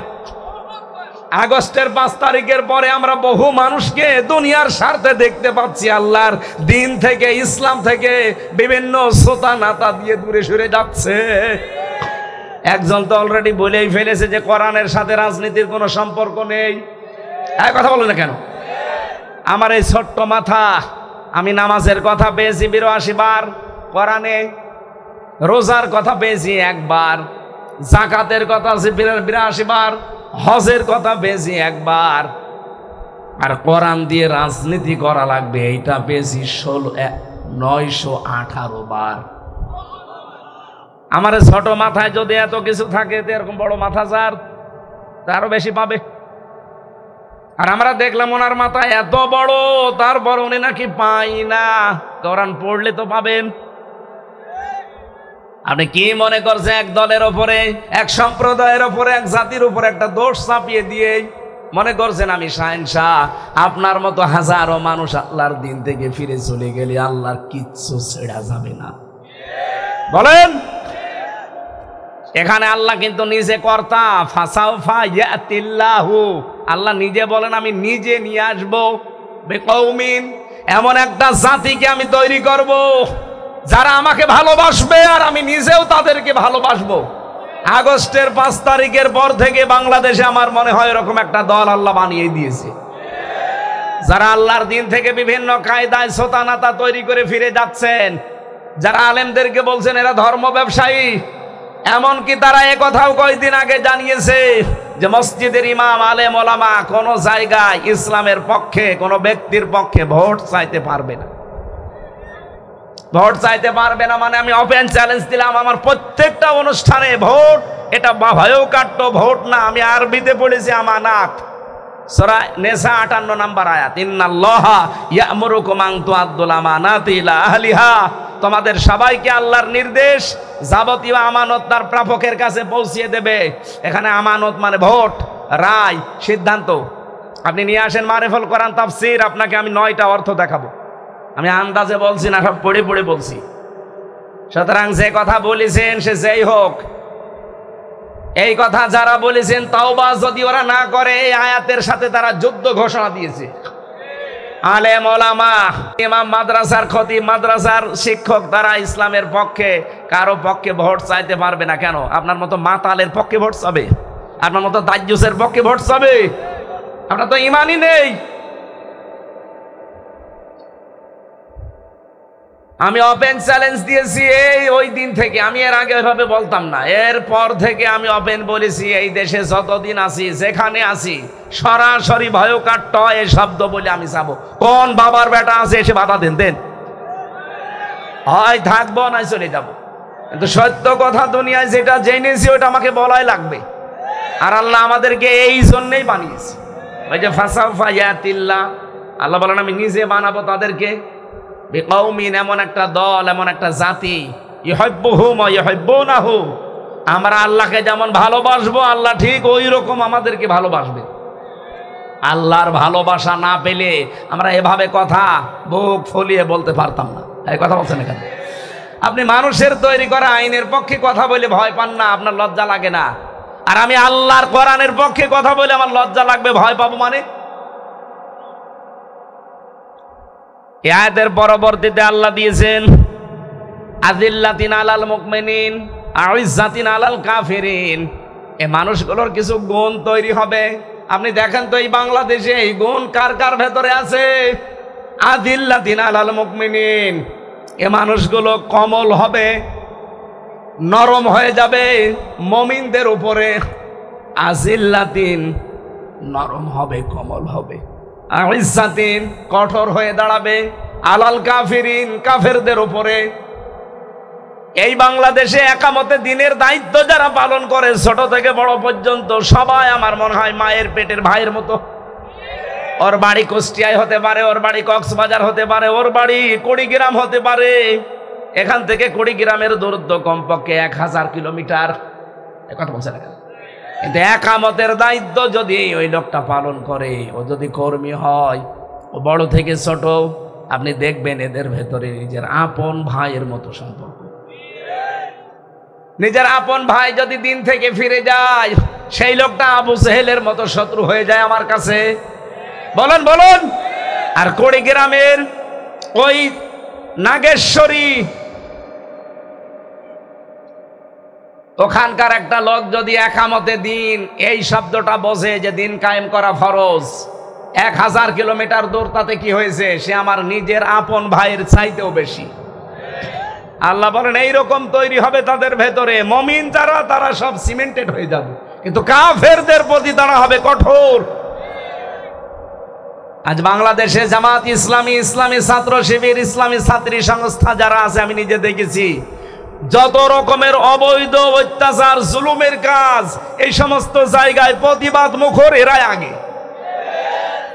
Speaker 1: আগস্টের 5 তারিখের পরে আমরা বহু মানুষকে দুনিয়ার স্বার্থে দেখতে পাচ্ছি আল্লাহর দিন থেকে, ইসলাম থেকে বিভিন্ন সোতা নাতা দিয়ে দূরে সরে যাচ্ছে। একজন তো অলরেডি বলেই ফেলেছে যে কোরআনের সাথে রাজনীতির কোনো সম্পর্ক নেই। কথা বলো না কেন? আমার এই ছোট্ট মাথা, আমি নামাজের কথা পেয়েছি 82 বার কোরআনে, রোজার কথা পেয়েছি 1 বার, যাকাতের কথা আছে 82 বার, হজের কথা পেয়েছি 1 বার, আর কোরআন দিয়ে রাজনীতি করা লাগবে এইটা পেয়েছি 918 বার। আমার ছোট মাথায় যদি এত কিছু থাকে তো এরকম বড় মাথা যার তারও বেশি পাবে। আর আমরা দেখলাম ওনার মাথা এত বড়, তারপর উনি নাকি পাই না, কোরআন পড়লে তো পাবেন। আপনি কি মনে করছেন এক দলের ওপরে, এক সম্প্রদায়ের ওপরে, এক জাতির উপরে একটা দোষ চাপিয়ে দিয়ে মনে করছেন আমি শাহেনশাহ? আপনার মতো হাজারো মানুষ আল্লাহর দিন থেকে ফিরে চলে গেলে আল্লাহর কিচ্ছু ছেড়া যাবে না। বলেন, এখানে আল্লাহ কিন্তু নিজে কর্তা, ফাসাউফা ইয়াতিল্লাহু, আল্লাহ নিজে বলেন আমি নিজে নিয়ে আসবো বিকৌমিন, এমন একটা জাতিকে আমি তৈরি করব যারা আমাকে ভালোবাসবে আর আমি নিজেও তাদেরকে ভালোবাসবো। আগস্টের 5 তারিখের পর থেকে বাংলাদেশে আমার মনে হয় এরকম একটা দল আল্লাহ বানিয়ে দিয়েছে, যারা আল্লাহর দিন থেকে বিভিন্ন কায়দায় সোতানাতা তৈরি করে ফিরে যাচ্ছেন, যারা আলেমদেরকে বলছেন এরা ধর্ম ব্যবসায়ী। এমনকি তারা একথাও কয়েকদিন আগে জানিয়েছে যে মসজিদের ইমাম, আলেম, ওলামা কোন জায়গায় ইসলামের পক্ষে কোন ব্যক্তির পক্ষে ভোট চাইতে পারবে না। ভোট চাইতে পারবে না মানে আমি ওপেন চ্যালেঞ্জ দিলাম, আমার প্রত্যেকটা অনুষ্ঠানে ভোট, এটা ভয়ও কাট্য ভোট না, আমি আরবিতে পড়েছি আমানাত, সূরা নিসা 58 নম্বর আয়াত, ইন্নাল্লাহা ইয়া'মুরুকুম আন তুআদ্দুল আমানাতি ইলা আহলিহা, তোমাদের সবাইকে আল্লাহর নির্দেশ যাবতীয় আমানত তার প্রাপকের কাছে পৌঁছিয়ে দেবে। এখানে আমানত মানে ভোট, রায়, সিদ্ধান্ত। আপনি নিয়ে আসেন মারিফুল কোরআন তাফসীর, আপনাকে আমি 9টা অর্থ দেখাবো। আমি আন্দাজে বলছি না, সব পড়ে পড়ে বলছি। সুতরাং যে কথা বলেছেন সে যেই হোক, এই কথা যারা বলেছেন তাওবা যদি ওরা না করে, এই আয়াতের সাথে তারা যুদ্ধ ঘোষণা দিয়েছে। আলেম, ওলামা, ইমাম, মাদ্রাসার খতিব, মাদ্রাসার শিক্ষক, তারা ইসলামের পক্ষে কারো পক্ষে ভোট চাইতে পারবে না। কেন? আপনার মতো মাতালের পক্ষে ভোট চাবে? আপনার মতো দাজ্জুসের পক্ষে ভোট চাবে? আপনার তো ইমানই নেই। আমি ওপেন চ্যালেঞ্জ দিয়েছি ওই দিন থেকে, আমি এর আগে এভাবে বলতাম না, এরপর থেকে আমি ওপেন বলেছি এই দেশে যতদিন আছি, যেখানে আছি, সরাসরি ভয়কাট্য এই শব্দ বলে আমি যাবো। কোন বাবার বেটা আছে এসে বাধা দেন, হয় থাকবো না চলে যাব। কিন্তু সত্য কথা দুনিয়ায় যেটা জেনেছি ওটা আমাকে বলাই লাগবে। আর আল্লাহ আমাদেরকে এই জন্যই বানিয়েছে। ওই যে ফাসাউফা ইয়াতিল্লাহ, আল্লাহ বলেন আমি নিজে বানাবো তাদেরকে বিকৌমিন, এমন একটা দল, এমন একটা জাতি, ইউহিব্বুহুম ওয়া ইউহিব্বুনাহু, আমরা আল্লাহকে যেমন ভালোবাসবো আল্লাহ ঠিক ওই রকম আমাদেরকে ভালোবাসবে। আল্লাহর ভালোবাসা না পেলে আমরা এভাবে কথা বুক ফুলিয়ে বলতে পারতাম না। এই কথা বলছেন এখানে, আপনি মানুষের তৈরি করা আইনের পক্ষে কথা বলে ভয় পান না, আপনার লজ্জা লাগে না। আর আমি আল্লাহর কোরআনের পক্ষে কথা বলে আমার লজ্জা লাগবে, ভয় পাবো মানে? এই আয়াতের পরবর্তীতে আল্লাহ দিয়েছেন আযিল্লাতিন আলাল মুমিনিন আইজ্জাতিন আলাল কাফিরিন। এই মানুষগুলোর কিছু গুণ তৈরি হবে। আপনি দেখেন তো এই বাংলাদেশে এই গুণ কার কার ভেতরে আছে? আযিল্লাতিন আলাল মুমিনিন, এ মানুষগুলো কোমল হবে, নরম হয়ে যাবে মুমিনদের উপরে। আযিল্লাতিন নরম হবে, কোমল হবে। আইজ্জাতিন কঠোর হয়ে দাঁড়াবে, আলাল কাফিরিন কাফেরদের উপরে। এই বাংলাদেশে একামতে দিনের দায়িত্ব যারা পালন করে ছোট থেকে বড় পর্যন্ত সবাই আমার মনে হয় মায়ের পেটের ভাইয়ের মতো। ওর বাড়ি কুষ্টিয়ায় হতে পারে, ওর বাড়ি কক্সবাজার হতে পারে, ওর বাড়ি কুড়িগ্রাম হতে পারে। এখান থেকে কুড়িগ্রামের দূরত্ব কমপক্ষে 1000 কিলোমিটার। কথা বলছে না, কিন্তু একামতের দায়িত্ব যদি ওই লোকটা পালন করে, ও যদি কর্মী হয়, ও বড় থেকে ছোট, আপনি দেখবেন এদের ভেতরে নিজের আপন ভাইয়ের মতো সম্পর্ক। নিজের আপন ভাই যদি দিন থেকে ফিরে যায়, সেই লোকটা আবু জেহেলের মতো শত্রু হয়ে যায় আমার কাছে। বলেন বলুন। আর কুড়িগ্রামের ওই নাগেশ্বরী, ওখানকার একটা লোক যদি একামতে দিন এই শব্দটা বোঝে যে দিন কায়েম করা ফরজ, 1000 কিলোমিটার দূর, তাতে কি হয়েছে? সে আমার নিজের আপন ভাইয়ের চাইতেও বেশি। আল্লাহ বলেন এইরকম তৈরি হবে তাদের ভেতরে। মুমিন যারা, তারা সব সিমেন্টেড হয়ে যাবে, কিন্তু কাফেরদের প্রতি তারা হবে কঠোর। আজ বাংলাদেশে জামাত ইসলামী, ইসলামী ছাত্র শিবির, ইসলামী ছাত্রী সংস্থা যারা আছে, আমি নিজে দেখেছি যত রকমের অবৈধ অত্যাচার জুলুমের কাজ এই সমস্ত জায়গায় প্রতিবাদ মুখর এরাই আগে।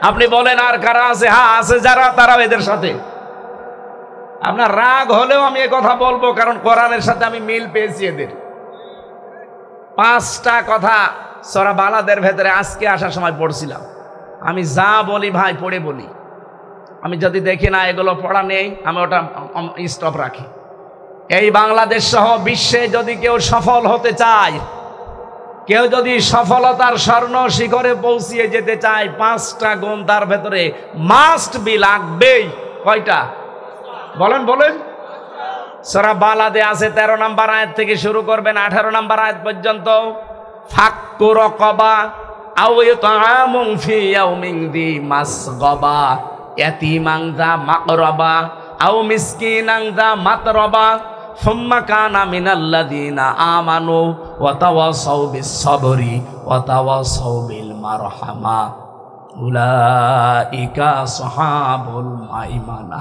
Speaker 1: আপনি বলেন আর কারা আছে? হ্যাঁ আছে যারা, তারাও এদের সাথে। আপনার রাগ হলেও আমি এ কথা বলবো, কারণ কোরআনের সাথে আমি মিল পেয়েছি এদের। 5টা কথা সূরা বালাদের ভেতরে আজকে আসার সময় পড়ছিলাম। আমি যা বলি ভাই পড়ে বলি, আমি যদি দেখি না এগুলো পড়া নেই, আমি ওটা স্টপ রাখি। এই বাংলাদেশ সহ বিশ্বে যদি কেউ সফল হতে চায়, কেউ যদি সফলতার স্বর্ণ শিখরে পৌঁছিয়ে যেতে চায়, 5টা গুণ তার ভেতরে মাস্ট বি, লাগবেই। কয়টা? বলেন বলেন। সূরা বালাদে আছে 13 নম্বর আয়াত থেকে শুরু করবেন 18 নম্বর আয়াত পর্যন্ত। ফাক্কু রাকাবা আও ইতআমুন ফি ইয়াউমিন যী মাসগাবা ইয়াতীমান যা মাকরাবা আও মিসকিনান যা মাতরাবা সুম্মা কানা মিনাল্লাযীনা আমানু ওয়া তাওয়াসাউ বিস-সাবরি ওয়া তাওয়াসাউ বিল মারহামা উলাইকা আসহাবুল মাইমানা।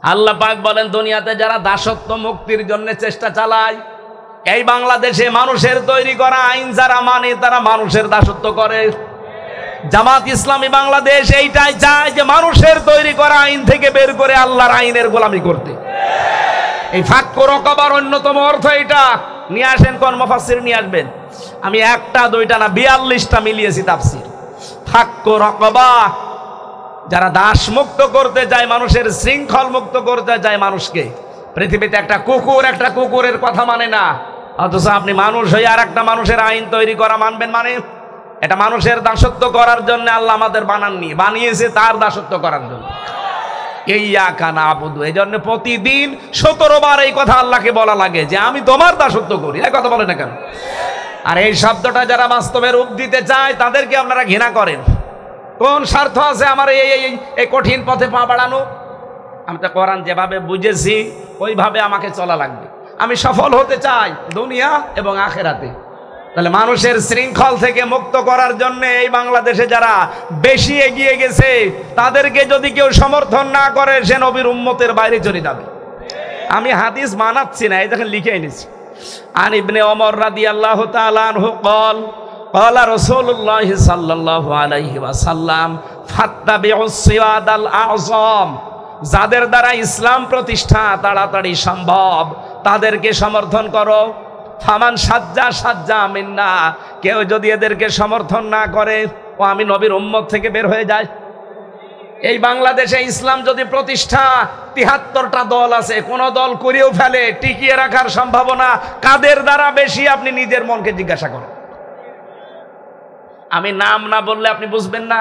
Speaker 1: আল্লাহ পাক বলেন, দুনিয়াতে যারা দাসত্ব মুক্তির জন্য চেষ্টা চালায়, এই বাংলাদেশে মানুষের তৈরি করা আইন যারা মানে, তারা মানুষের দাসত্ব করে। জামাত ইসলামী বাংলাদেশ এইটাই চায় যে মানুষের তৈরি করা আইন থেকে বের করে আল্লাহর আইনের গোলামি করতে। এই ফাক্কু রাকাবার অন্যতম অর্থ এটা। নিয়ে আসেন, কোন মুফাসসির নিয়ে আসবেন? আমি 1টা 2টা না 42টা মিলিয়েছি তাফসীর। ফাক্কু রাকাবা, যারা দাস মুক্ত করতে চায়, মানুষের শৃঙ্খল মুক্ত করতে চায় মানুষকে। পৃথিবীতে একটা কুকুরের কথা মানে না, অথচ আপনি মানুষ হয়ে আর একটা মানুষের আইন তৈরি করা মানবেন? মানে এটা মানুষের দাসত্ব করার জন্য আল্লাহ আমাদের বানাননি, বানিয়েছে তার দাসত্ব করার জন্য। ইয়াকা না'বুদু, এই জন্য প্রতিদিন 17 বার এই কথা আল্লাহকে বলা লাগে যে আমি তোমার দাসত্ব করি। এই কথা বলে না কেন? আর এই শব্দটা যারা বাস্তবে রূপ দিতে চায় তাদেরকে আপনারা ঘৃণা করেন। কোন স্বার্থ আছে আমার এই কঠিন পথে পা বাড়ানো? আমি তো কোরআন যেভাবে বুঝেছি ওইভাবে আমাকে চলা লাগবে। আমি সফল হতে চাই দুনিয়া এবং আখেরাতে। তাহলে মানুষের শৃঙ্খল থেকে মুক্ত করার জন্য এই বাংলাদেশে যারা বেশি এগিয়ে গেছে, তাদেরকে যদি কেউ সমর্থন না করে, সে নবীর উম্মতের বাইরে চলে যাবে। আমি হাদিস বানাচ্ছি না, এই দেখেন লিখে এনেছি। আন ইবনে ওমর রাদিয়াল্লাহু তাআলা আনহু قال قال رسول الله صلى الله عليه وسلم ফাত্তাবিউস সিওয়াদাল আযম, যাদের দ্বারা ইসলাম প্রতিষ্ঠা তাড়াতাড়ি সম্ভব তাদেরকে সমর্থন করো। ফামান সাজ্জা মিন্না, কেউ যদি এদেরকে সমর্থন না করে, ও আমি নবীর উম্মত থেকে বের হয়ে যায়। এই বাংলাদেশে ইসলাম যদি প্রতিষ্ঠা 73টা দল আছে, কোন দল করেও ফেলে, টিকিয়ে রাখার সম্ভাবনা কাদের দ্বারা বেশি আপনি নিজের মনকে জিজ্ঞাসা করেন। আমি নাম না বললে আপনি বুঝবেন না।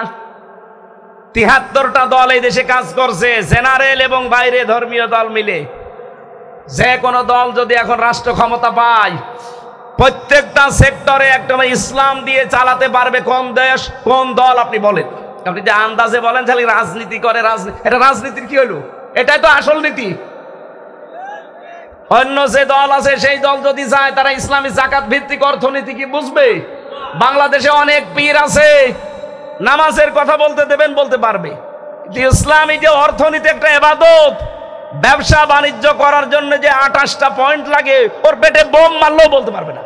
Speaker 1: 73টা দল এই দেশে কাজ করছে, জেনারেল এবং বাইরে ধর্মীয় দল মিলে। যে কোনো দল যদি এখন রাষ্ট্র ক্ষমতা পায়, প্রত্যেকটা সেক্টরে একটা ইসলাম দিয়ে চালাতে পারবে কোন দেশ, কোন দল আপনি বলেন। আপনি যে আন্দাজে বলেন খালি রাজনীতি করে, এটা রাজনীতির কি হলো? এটাই তো আসল নীতি। অন্য যে দল আছে সেই দল যদি চায় তারা ইসলামী যাকাত ভিত্তিক অর্থনীতি কি বুঝবে? বাংলাদেশে অনেক পীর আছে, নামাজের কথা বলতে দেবেন বলতে পারবে, কিন্তু ইসলামী যে অর্থনীতি একটা ইবাদত, ব্যবসা বাণিজ্য করার জন্য যে 28টা পয়েন্ট লাগে ওর পেটে বোম মারলেও বলতে পারবে না।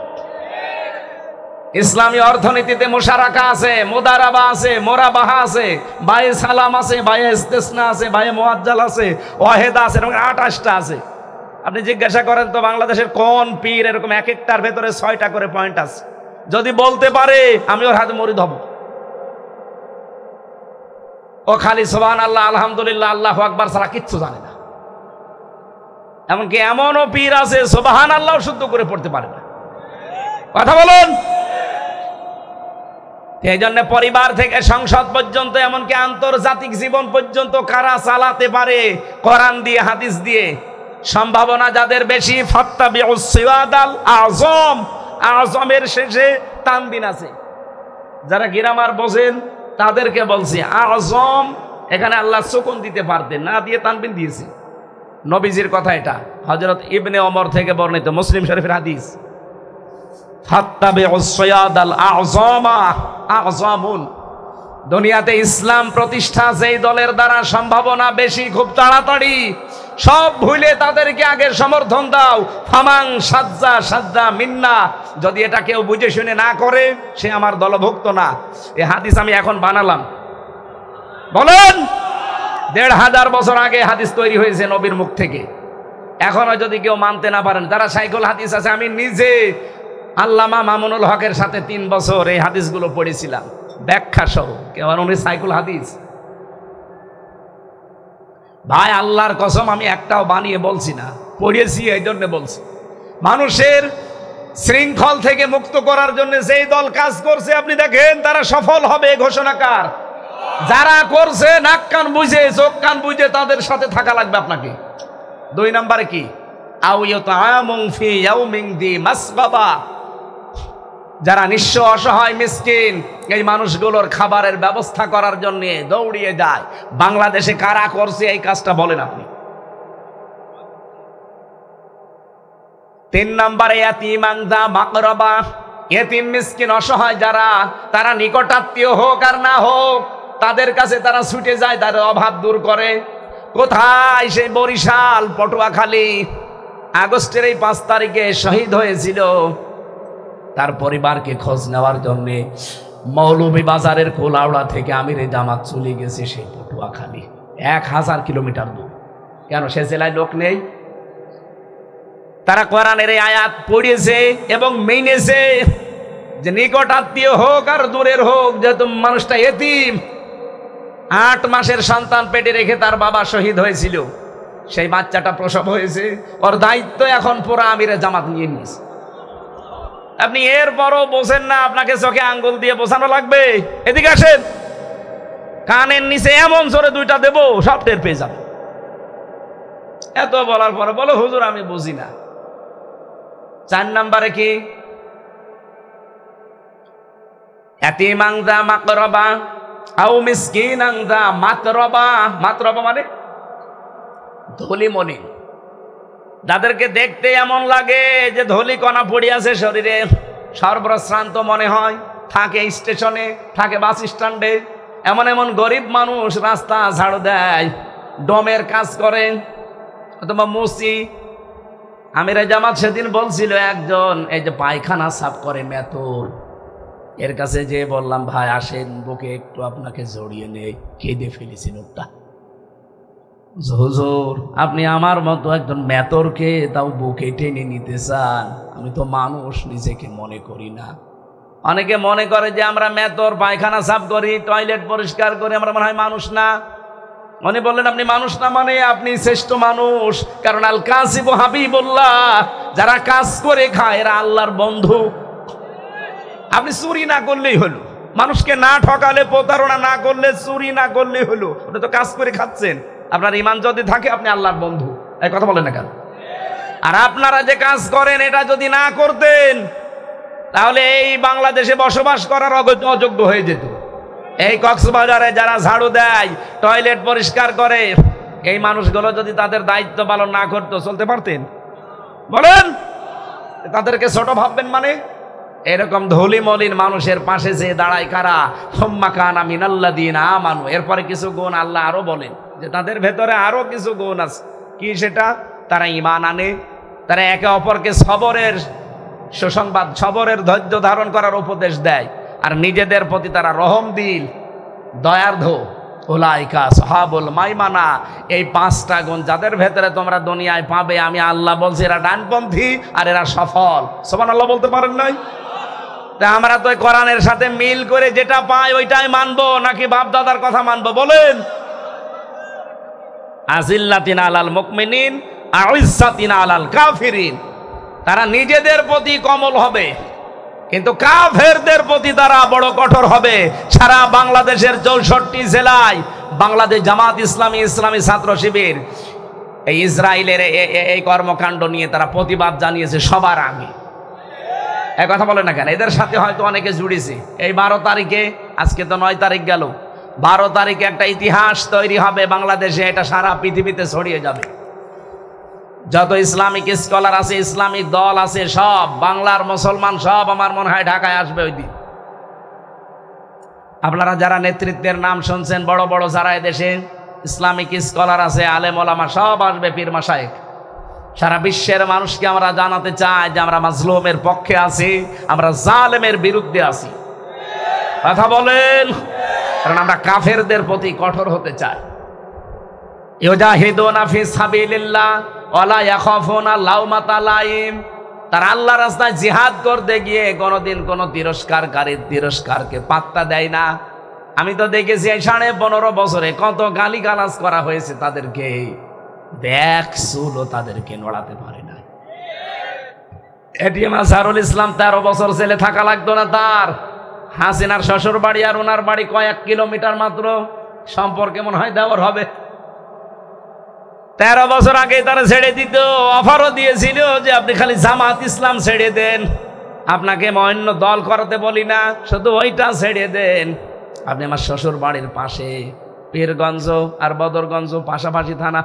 Speaker 1: ইসলামী অর্থনীতিতে মুশারাকা আছে, মুদারাবা আছে, মোরাবাহা আছে, বায়ে সালাম আছে, বায়ে ইস্তেসনা আছে, বায়ে মুআজ্জাল আছে, ওয়াহেদা আছে, এরকম 28টা আছে। আপনি জিজ্ঞাসা করেন তো বাংলাদেশের কোন পীর এরকম এক একটার ভেতরে 6টা করে পয়েন্ট আছে? যদি বলতে পারে আমি ওর হাতে মরিদ হব। ও খালি সুবহানাল্লাহ, আলহামদুলিল্লাহ, আল্লাহু আকবার ছাড়া কিচ্ছু জানে না। এমনকি এমনও পীর আছে সুবহানাল্লাহ শুদ্ধ করে পড়তে পারে না। কথা বলুন। এই জন্য পরিবার থেকে সংসদ পর্যন্ত, এমনকি আন্তর্জাতিক জীবন পর্যন্ত কারা চালাতে পারে কোরআন দিয়ে হাদিস দিয়ে, সম্ভাবনা যাদের বেশি, ফাত্তাবিউস সিরাতাল আযম, আযমের শেষে তানবিন আছে। যারা গ্রামার বোঝেন তাদেরকে বলছি আযম, এখানে আল্লাহ সুকুন দিতে পারতেন না, দিয়ে তানবিন দিয়েছে। নবীজির কথা এটা, হযরত ইবনে ওমর থেকে বর্ণিত, মুসলিম শরীফের হাদিস। ফাত্তাবিউস সিরাতাল আযমা, আযমুন। দুনিয়াতে ইসলাম প্রতিষ্ঠা যেই দলের দ্বারা সম্ভাবনা বেশি, খুব তাড়াতাড়ি সব ভুলে তাদেরকে আগে সমর্থন দাও। ফামাং সাজ্জা সাজ্জা মিন্না, যদি এটা কেউ বুঝে শুনে না করে সে আমার দলভুক্ত না। এই হাদিস আমি এখন বানালাম, বলেন 1500 বছর আগে হাদিস তৈরি হয়েছে নবীর মুখ থেকে। এখনো যদি কেউ মানতে না পারেন, তারা সাইকুল হাদিস আছে, আমি নিজে আল্লামা মামুনুল হকের সাথে 3 বছর এই হাদিসগুলো পড়েছিলাম ব্যাখ্যা সহ। কেউ উনি সাইকুল হাদিস ভাই, আল্লাহর কসম আমি একটাও বানিয়ে বলছি না, পড়িয়েছি এই জন্য বলছি। মানুষের শৃঙ্খল থেকে মুক্ত করার জন্য যেই দল কাজ করছে আপনি দেখেন তারা সফল হবে, ঘোষণাকার। যারা করছে নাক কান বুঝে, চোখ কান বুঝে তাদের সাথে থাকা লাগবে আপনাকে। 2 নম্বরে কি, আও ইউতআমুন ফি ইয়াউমিন দি মাসগাবা, যারা নিঃস্ব অসহায় মিসকিন এই মানুষগুলোর খাবারের ব্যবস্থা করার জন্য দৌড়িয়ে যায়। বাংলাদেশে কারা করছে এই কাজটা বলেন আপনি? 3 নম্বরে ইয়াতীমান যা মাকরাবা, এতিম মিসকিন অসহায় যারা, তারা নিকটাত্মীয় হোক আর না হোক তাদের কাছে তারা ছুটে যায়, তাদের অভাব দূর করে। কোথায়? সেই বরিশাল, পটুয়াখালী, আগস্টের এই 5 তারিখে শহীদ হয়েছিল, তার পরিবারকে খোঁজ নেওয়ার জন্য মৌলভীবাজারের কোলাউড়া থেকে আমিরে জামাত চলে গেছে সেই পটুয়াখালী, 1000 কিলোমিটার দূর। কেন? সে জেলায় লোক নেই। তারা কোরআনের এই আয়াত পড়িয়েছে এবং মেনেছে যে নিকট আত্মীয় হোক আর দূরের হোক, যেহেতু মানুষটা এতিম, 8 মাসের সন্তান পেটে রেখে তার বাবা শহীদ হয়েছিল, সেই বাচ্চাটা প্রসব হয়েছে, ওর দায়িত্ব এখন পুরো আমিরে জামাত নিয়ে নিয়েছে। আপনি এরপরও বোঝেন না, আপনাকে চোখে আঙ্গুল দিয়ে বোঝানো লাগবে। এদিকে আসেন, কানের নিচে এমন জোরে 2টা দেবো, সব টের পেয়ে যাবে। এত বলার পরে বলো হুজুর আমি বুঝি না। 4 নম্বরে কি, ইয়াতীমান যা মাকরাবা আও মিসকিনান যা মাতরাবা। মাতরাবা মানে ধলি মনি, যাদেরকে দেখতে এমন লাগে যে ধলি কণা পড়ে আছে শরীরে, সর্বশ্রান্ত মনে হয়, থাকে স্টেশনে, থাকে বাস স্ট্যান্ডে। এমন এমন গরিব মানুষ রাস্তা ঝাড়ু দেয়, ডোমের কাজ করে অথবা মুসি। আমিরে জামাত সেদিন বলছিল একজন এই যে পায়খানা সাফ করে মেতর, এর কাছে যে বললাম ভাই আসেন বুকে একটু আপনাকে জড়িয়ে নেই, কেঁদে ফেলেছি লোকটা। হুজুর আপনি আমার মতো একজন মেতরকে তাও বুকে টেনে নিতে চান? আমি তো মানুষ নিজেকে মনে করি না। অনেকে মনে করে যে আমরা মেতর, পায়খানা সাফ করি, টয়লেট পরিষ্কার করি, আমরা মনে হয় মানুষ না। উনি বললেন আপনি মানুষ না মানে আপনি শ্রেষ্ঠ মানুষ, কারণ আল কাসিবু হাবিবুল্লাহ, যারা কাজ করে খায় এরা আল্লাহর বন্ধু। আপনি চুরি না করলেই হলো, মানুষকে না ঠকালে, প্রতারণা না করলে, চুরি না করলেই হলো, আপনি তো কাজ করে খাচ্ছেন। আপনার ঈমান যদি থাকে আপনি আল্লাহর বন্ধু। এই কথা বলেন না কেন? আর আপনারা যে কাজ করেন এটা যদি না করতেন তাহলে এই বাংলাদেশে বসবাস করার অযোগ্য হয়ে যেত। এই কক্সবাজারে যারা ঝাড়ু দেয়, টয়লেট পরিষ্কার করে, এই মানুষগুলো যদি তাদের দায়িত্ব পালন না করতো চলতে পারতেন? বলেন, তাদেরকে ছোট ভাববেন মানে? এরকম ধুলি মলিন মানুষের পাশে যে দাঁড়ায় কারা, সুম্মা কানা মিনাল্লাযীনা আমানু, এরপরে কিছু গুণ আল্লাহ আরো বলেন যে তাদের ভেতরে আরো কিছু গুণ আছে। কি সেটা? তারা ঈমান আনে, তারা একে অপরকে সবরের সুসংবাদ, সবরের ধৈর্য ধারণ করার উপদেশ দেয়, আর নিজেদের প্রতি তারা রহমদিল, দয়ার্ধ। উলাইকা সাহাবুল মাইমানা, এই 5টা গুণ যাদের ভেতরে তোমরা দুনিয়ায় পাবে, আমি আল্লাহ বলছি এরা ডানপন্থী আর এরা সফল। সুবহানাল্লাহ বলতে পারেন নাই? তা আমরা তো কোরআনের সাথে মিল করে যেটা পাই ওইটাই মানবো নাকি বাপ দাদার কথা মানবো? বলেন। আজিল্লাতিন আলাল মুমিনিন আইজ্জাতিন আলাল কাফিরিন, তারা নিজেদের প্রতি কোমল হবে কিন্তু কাফেরদের প্রতি তারা বড় কঠোর হবে। সারা বাংলাদেশের 64 জেলায় বাংলাদেশ জামাত ইসলামী, ইসলামী ছাত্র শিবির এই ইসরায়েলের এই কর্মকাণ্ড নিয়ে তারা প্রতিবাদ জানিয়েছে সবার আগে। এই কথা বলে না কেন? এদের সাথে হয়তো অনেকে জুড়েছে। এই 12 তারিখে, আজকে তো 9 তারিখ গেল, 12 তারিখে একটা ইতিহাস তৈরি হবে বাংলাদেশে, এটা সারা পৃথিবীতে ছড়িয়ে যাবে। যত ইসলামিক স্কলার আছে, ইসলামিক দল আছে, সব বাংলার মুসলমান সব আমার মনে হয় ঢাকায় আসবে ওই দিন। আপনারা যারা নেতৃত্বের নাম শুনছেন, বড় বড় যারা এদেশে ইসলামিক স্কলার আছে, আলেম ওলামা, সব আসবে, পীর মাশায়েখ। সারা বিশ্বের মানুষকে আমরা জানাতে চাই যে আমরা মাজলুমের পক্ষে আছি, আমরা জালেমের বিরুদ্ধে আছি। কথা বলেন, কারণ আমরা কাফেরদের প্রতি কঠোর হতে চাই। ইউজাহিদুনা ফি সাবিলিল্লাহ ওয়ালা ইয়াখাফুনা লাউমাতা লাইম, তারা আল্লাহর রাস্তায় জিহাদ করতে গিয়ে কোনোদিন কোনো তিরস্কারকারীর তিরস্কারকে পাত্তা দেয় না। আমি তো দেখেছি এই 15.5 বছরে কত গালিগালাজ করা হয়েছে তাদেরকে, দেখ চুলও তাদেরকে নড়াতে পারে না। এটিএম আজহারুল ইসলাম 13 বছর জেলে থাকা লাগতো না তার। হাসিনার শ্বশুর বাড়ি আর ওনার বাড়ি কয়েক কিলোমিটার মাত্র, সম্পর্কে মনে হয় দেওয়ার হবে। 13 বছর আগে তারা ছেড়ে দিত, অফারও দিয়েছিল যে আপনি খালি জামাত ইসলাম ছেড়ে দেন, আপনাকে অন্য দল করাতে বলি না, শুধু ওইটা ছেড়ে দেন। আপনি আমার শ্বশুর বাড়ির পাশে, পীরগঞ্জ আর বদরগঞ্জ পাশাপাশি থানা।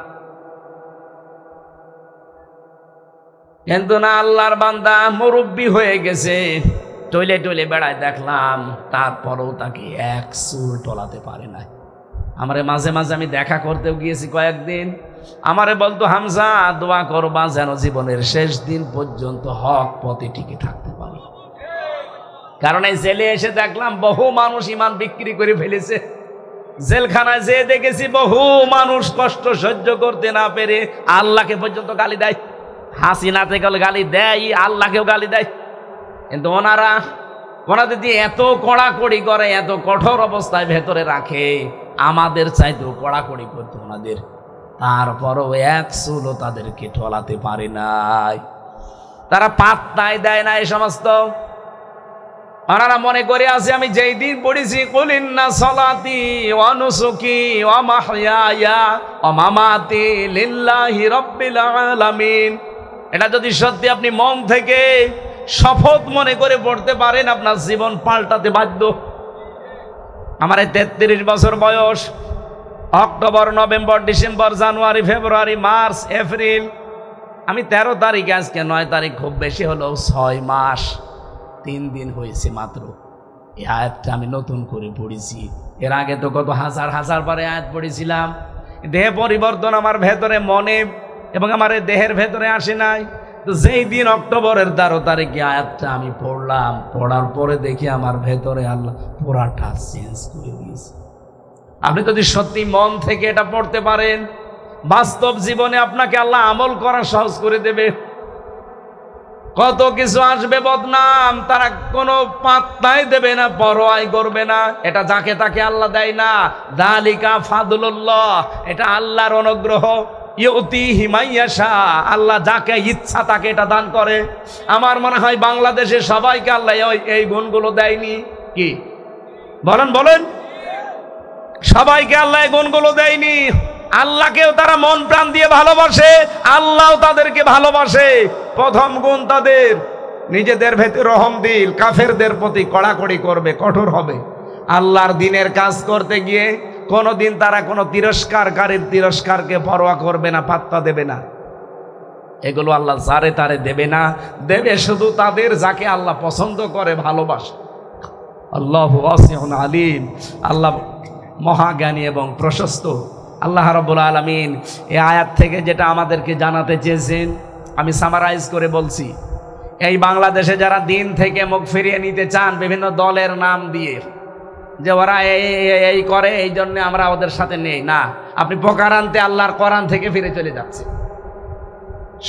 Speaker 1: কিন্তু না, আল্লাহর বান্দা মুরব্বী হয়ে গেছে, টইলে টইলে বেড়ায় দেখলাম, তারপরেও তাকে এক চুল টলাতে পারে না। আমারে মাঝে মাঝে আমি দেখা করতেও গিয়েছি কয়েকদিন, আমারে বলতো হামজা দোয়া করবা যেন জীবনের শেষ দিন পর্যন্ত হক পথে টিকে থাকতে পারি। কারণ এই জেলে এসে দেখলাম বহু মানুষ ইমান বিক্রি করে ফেলেছে। জেলখানায় যেয়ে দেখেছি বহু মানুষ কষ্ট সহ্য করতে না পেরে আল্লাহকে পর্যন্ত গালি দেয়। হাসিনাতে গেলে গালি দেয়, আল্লাহকেও গালি দেয়। কিন্তু ওনাদের দিয়ে এত কড়াকড়ি করে, এত কঠোর অবস্থায় ভেতরে রাখে, আমাদের চাইতেও কড়াকড়ি করতো ওনাদের, তারপরও এক চুলও তাদেরকে টলাতে পারে নাই। তারা পাত্তাই দেয় না এই সমস্ত। ওনারা মনে করে আছে আমি যেই দিন পড়েছি কুল ইন্না সলাতি ওয়া নুসুকি ওয়া মাহইয়ায়া ওয়া মামাতি লিল্লাহি রাব্বিল আলামিন, এটা যদি সত্যি আপনি মন থেকে শপথ মনে করে পড়তে পারেন, আপনার জীবন পাল্টাতে বাধ্য। আমার 33 বছর বয়স, অক্টোবর, নভেম্বর, ডিসেম্বর, জানুয়ারি, ফেব্রুয়ারি, মার্চ, এপ্রিল, আমি 13 তারিখে, আজকে 9 তারিখ, খুব বেশি হলো 6 মাস 3 দিন হয়েছে মাত্র। এই আয়াতটা আমি নতুন করে পড়েছি। এর আগে তো কত হাজার হাজার বারে আয়াত পড়েছিলাম। দেহ পরিবর্তন আমার ভেতরে, মনে এবং আমার এই দেহের ভেতরে আসে নাই। তো যেই দিন অক্টোবরের 13 তারিখে আয়াতটা আমি পড়লাম, পড়ার পরে দেখি আমার ভেতরে আল্লাহ পুরাটা চেঞ্জ করে দিয়েছে। আপনি যদি সত্যি মন থেকে এটা পড়তে পারেন, বাস্তব জীবনে আপনাকে আল্লাহ আমল করা সহজ করে দেবে। কত কিছু আসবে বদনাম, তারা কোনো পাত্তাই দেবে না, পরোয়াই করবে না। এটা যাকে তাকে আল্লাহ দেয় না। যালিকা ফাদলুল্লাহ, এটা আল্লাহর অনুগ্রহ। ইউতিহি মাইয়াশা, আল্লাহ যাকে ইচ্ছা তাকে এটা দান করে। আমার মনে হয় বাংলাদেশে সবাইকে আল্লাহ এই গুণগুলো দেয়নি। কি বলেন বলেন? সবাইকে আল্লাহ এই গুণগুলো দেয়নি। আল্লাহকেও তারা মন প্রাণ দিয়ে ভালোবাসে, আল্লাহও তাদেরকে ভালোবাসে। প্রথম গুণ তাদের নিজেদের ভেতর রহম দিল, কাফেরদের প্রতি কড়াকড়ি করবে, কঠোর হবে। আল্লাহর দিনের কাজ করতে গিয়ে কোনোদিন তারা কোনো তিরস্কারকারীর তিরস্কারকে পরোয়া করবে না, পাত্তা দেবে না। এগুলো আল্লাহ যারে তারে দেবে না, দেবে শুধু তাদের যাকে আল্লাহ পছন্দ করে, ভালোবাসে। আল্লাহু ওয়াসিউন আলিম, আল্লাহ মহাজ্ঞানী এবং প্রশস্ত। আল্লাহ রাব্বুল আলামিন এই আয়াত থেকে যেটা আমাদেরকে জানাতে চেয়েছেন, আমি সামারাইজ করে বলছি। এই বাংলাদেশে যারা দিন থেকে মুখ ফিরিয়ে নিতে চান বিভিন্ন দলের নাম দিয়ে, যে ওরা এই করে, এই জন্য আমরা ওদের সাথে নেই না, আপনি প্রকারান্তে আল্লাহর কোরআন থেকে ফিরে চলে যাচ্ছে।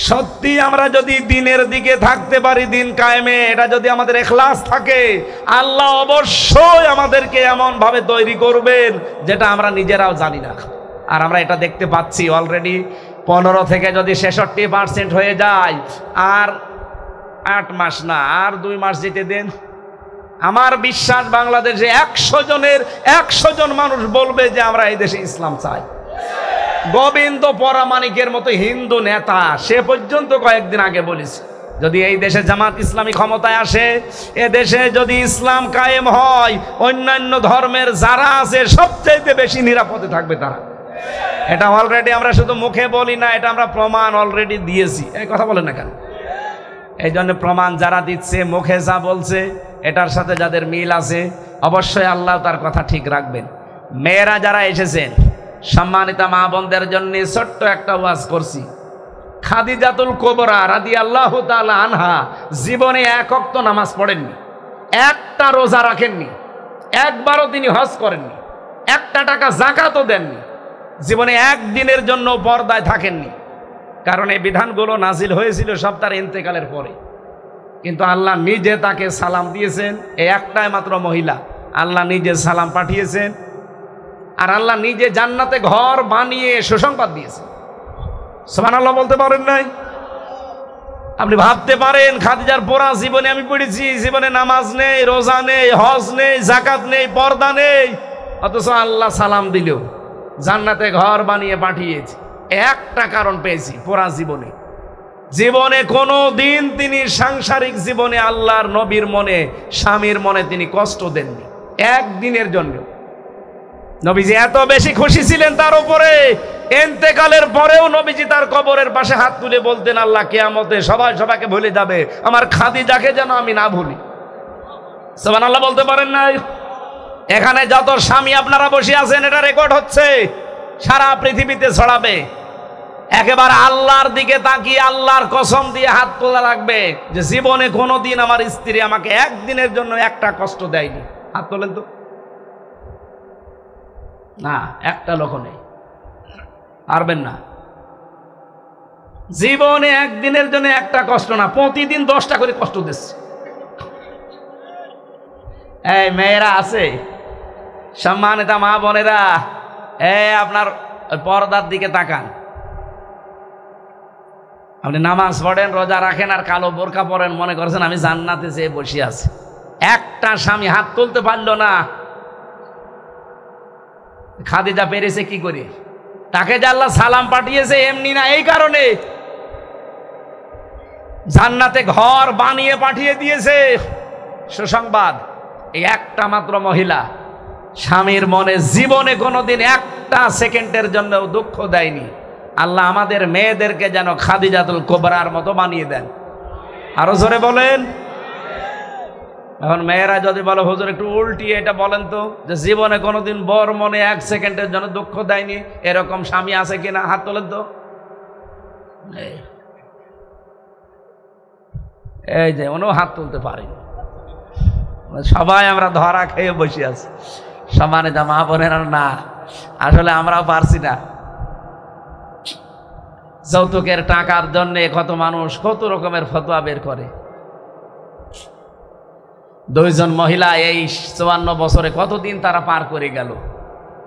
Speaker 1: সত্যি আমরা যদি দিনের দিকে থাকতে পারি, দিন কায়েমে, এটা যদি আমাদের ইখলাস থাকে, আল্লাহ অবশ্যই আমাদেরকে এমন ভাবে তৈরি করবেন যেটা আমরা নিজেরাও জানি না। আর আমরা এটা দেখতে পাচ্ছি অলরেডি। 15 থেকে যদি 66% হয়ে যায়, আর 8 মাস না, আর 2 মাস যেতে দেন, আমার বিশ্বাস বাংলাদেশে 100 জনের 100 জন মানুষ বলবে যে আমরা এই দেশে ইসলাম চাই। গোবিন্দ পরামানিকের মতো হিন্দু নেতা সে পর্যন্ত কয়েকদিন আগে বলেছে, যদি এই দেশে জামাত ইসলামী ক্ষমতায় আসে, এ দেশে যদি ইসলাম কায়েম হয়, অন্যান্য ধর্মের যারা আছে সবচেয়ে বেশি নিরাপদে থাকবে তারা। এটা অলরেডি আমরা শুধু মুখে বলি না, এটা আমরা প্রমাণ অলরেডি দিয়েছি। এই কথা বলেন না কেন? এই জন্য প্রমাণ যারা দিচ্ছে, মুখে যা বলছে, এটার সাথে যাদের মিল আছে, অবশ্যই আল্লাহ তার কথা ঠিক রাখবেন। মেয়েরা যারা এসেছেন, সম্মানিতা মা বোনদের জন্য ছোট্ট একটা ওয়াজ করছি। খাদিজাতুল কুবরা রাদিয়াল্লাহু তাআলা আনহা জীবনে এক ওয়াক্ত নামাজ পড়েননি, একটা রোজা রাখেননি, একবারও তিনি হজ করেননি, 1 টাকা যাকাতও দেননি, জীবনে একদিনের জন্য পর্দায় থাকেননি। কারণ এই বিধানগুলো নাজিল হয়েছিল সব তার ইন্তেকালের পরে। কিন্তু আল্লাহ নিজে তাকে সালাম দিয়েছেন। এই একটাই মাত্র মহিলা, আল্লাহ নিজে সালাম পাঠিয়েছেন। আর আল্লাহ নিজে জান্নাতে ঘর বানিয়ে সুসংবাদ দিয়েছেন। সুবহানাল্লাহ বলতে পারেন নাই? আপনি ভাবতে পারেন খাদিজার পুরা জীবনে আমি পড়েছি, জীবনে নামাজ নেই, রোজা নেই, হজ নেই, যাকাত নেই, পর্দা নেই, অথচ আল্লাহ সালাম দিল, জান্নাতে ঘর বানিয়ে পাঠিয়েছে। একটা কারণ পেয়েছি, পুরা জীবনে জীবনে কোনো দিন তিনি সাংসারিক জীবনে আল্লাহর নবীর মনে, স্বামীর মনে তিনি কষ্ট দেননি একদিনের জন্য। নবীজি এত বেশি খুশি ছিলেন তার উপরে, ইন্তেকালের পরেও নবীজি তার কবরের পাশে হাত তুলে বলতেন, আল্লাহ কিয়ামতে সবাই সবাইকে ভুলে যাবে, আমার খাদিজাকে যেন আমি না ভুলি। সুবহানাল্লাহ বলতে পারেন নাই? এখানে যত স্বামী আপনারা বসে আছেন, এটা রেকর্ড হচ্ছে, সারা পৃথিবীতে ছড়াবে। একেবারে আল্লাহর দিকে তাকিয়ে আল্লাহর কসম দিয়ে হাত তোলা রাখবে যে জীবনে কোনোদিন আমার স্ত্রী আমাকে একদিনের জন্য একটা কষ্ট দেয়নি। হাত তোলেন তো। না, একটা লোক নেই, পারবেন না। জীবনে একদিনের জন্য একটা কষ্ট না, প্রতিদিন 10টা করে কষ্ট দিচ্ছে। এই মেয়েরা আছে, সম্মানিতা মা বোনেরা, আপনার পর্দার দিকে তাকান। আপনি নামাজ পড়েন, রোজা রাখেন, আর কালো বোরকা পরেন, মনে করছেন আমি জান্নাতে যেয়ে বসে আছি। একটা স্বামী হাত তুলতে পারলো না। খাদিজা পেরেছে কি করে? তাকে যে আল্লাহ সালাম পাঠিয়েছে এমনি না, এই কারণে জান্নাতে ঘর বানিয়ে পাঠিয়ে দিয়েছে সুসংবাদ। এই একটা মাত্র মহিলা স্বামীর মনে জীবনে কোনোদিন একটা সেকেন্ডের জন্য দুঃখ দেয়নি। আল্লাহ আমাদের মেয়েদেরকে যেন খাদিজাতুল কুবরার মতো বানিয়ে দেন। আরো জোরে বলেন। এখন মেয়েরা যদি বলো হুজুর একটু উল্টিয়ে এটা বলেন তো, যে জীবনে কোনোদিন বর মনে 1 সেকেন্ডের জন্য দুঃখ দেয়নি, এরকম স্বামী আছে কিনা? হাত তোলেন তো। এই যে উনিও হাত তুলতে পারেনি। সবাই আমরা ধরা খেয়ে বসে আছি। সম্মানিত মা বোনেরা, না আসলে আমরাও পারছি না। যৌতুকের টাকার জন্য কত মানুষ কত রকমের ফতোয়া বের করে। দুইজন মহিলা এই 54 বছরে কতদিন তারা পার করে গেল।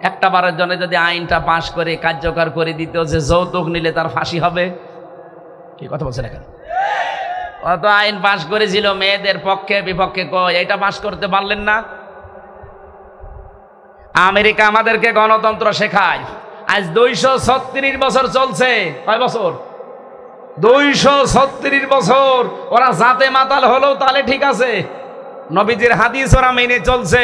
Speaker 1: একটা বারের জন্য যদি আইনটা পাশ করে কার্যকর করে দিত যে যৌতুক নিলে তার ফাঁসি হবে, কি কথা বলছেন এখানে? কত আইন পাশ করেছিল মেয়েদের পক্ষে বিপক্ষে, কই এটা পাশ করতে পারলেন না? আমেরিকা আমাদেরকে গণতন্ত্র শেখায়, আজ 236 বছর চলছে। কয় বছর? 236 বছর। ওরা জাতে মাতাল হলেও তাহলে ঠিক আছে, নবীজির হাদিস ওরা মেনে চলছে।